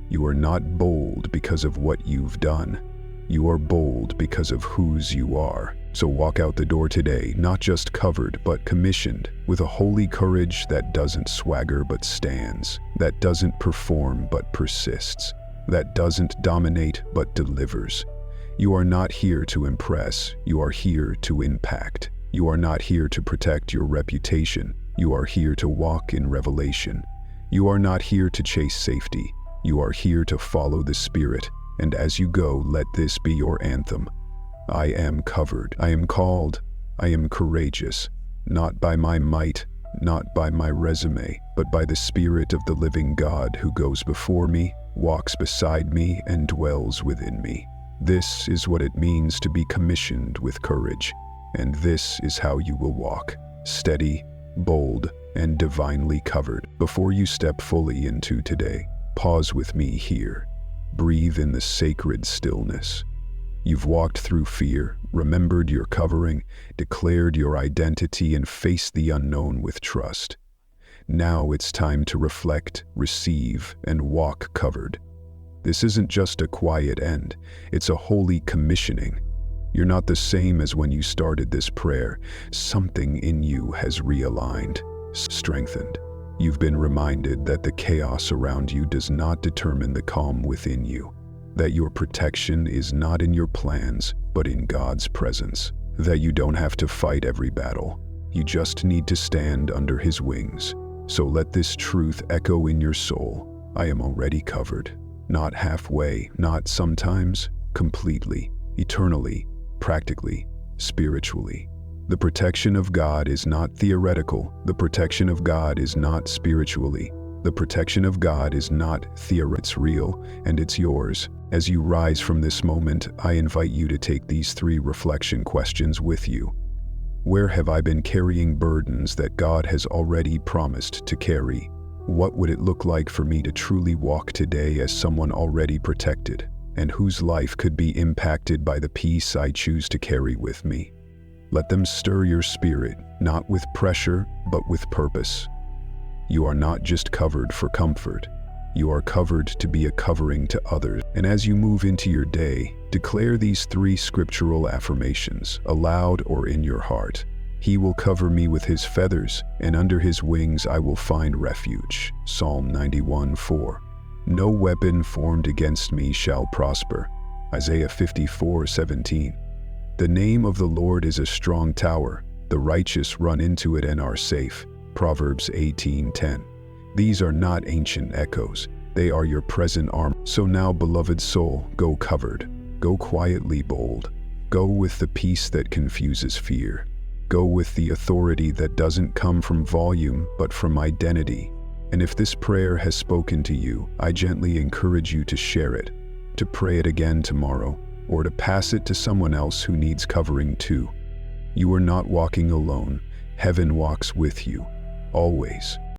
S1: You are not bold because of what you've done. You are bold because of whose you are. So walk out the door today, not just covered, but commissioned, with a holy courage that doesn't swagger but stands, that doesn't perform but persists, that doesn't dominate but delivers. You are not here to impress, you are here to impact. You are not here to protect your reputation, you are here to walk in revelation. You are not here to chase safety, you are here to follow the Spirit, and as you go, let this be your anthem. I am covered, I am called, I am courageous, not by my might, not by my resume, but by the Spirit of the living God who goes before me, walks beside me, and dwells within me. This is what it means to be commissioned with courage, and this is how you will walk, steady, bold, and divinely covered. Before you step fully into today, pause with me here. Breathe in the sacred stillness. You've walked through fear, remembered your covering, declared your identity, and faced the unknown with trust. Now it's time to reflect, receive, and walk covered. This isn't just a quiet end, it's a holy commissioning. You're not the same as when you started this prayer. Something in you has realigned, strengthened. You've been reminded that the chaos around you does not determine the calm within you. That your protection is not in your plans, but in God's presence. That you don't have to fight every battle. You just need to stand under His wings. So let this truth echo in your soul. I am already covered. Not halfway, not sometimes, completely, eternally, practically, spiritually. The protection of God is not theoretical. The protection of God is not spiritually. The protection of God is not theoretical. It's real, and it's yours. As you rise from this moment, I invite you to take these 3 reflection questions with you. Where have I been carrying burdens that God has already promised to carry? What would it look like for me to truly walk today as someone already protected, and whose life could be impacted by the peace I choose to carry with me? Let them stir your spirit, not with pressure, but with purpose. You are not just covered for comfort. You are covered to be a covering to others. And as you move into your day, declare these 3 scriptural affirmations, aloud or in your heart. He will cover me with His feathers, and under His wings I will find refuge. Psalm 91:4. No weapon formed against me shall prosper. Isaiah 54:17. The name of the Lord is a strong tower. The righteous run into it and are safe. Proverbs 18:10. These are not ancient echoes. They are your present armor. So now, beloved soul, go covered. Go quietly bold. Go with the peace that confuses fear. Go with the authority that doesn't come from volume, but from identity. And if this prayer has spoken to you, I gently encourage you to share it, to pray it again tomorrow, or to pass it to someone else who needs covering too. You are not walking alone. Heaven walks with you, always.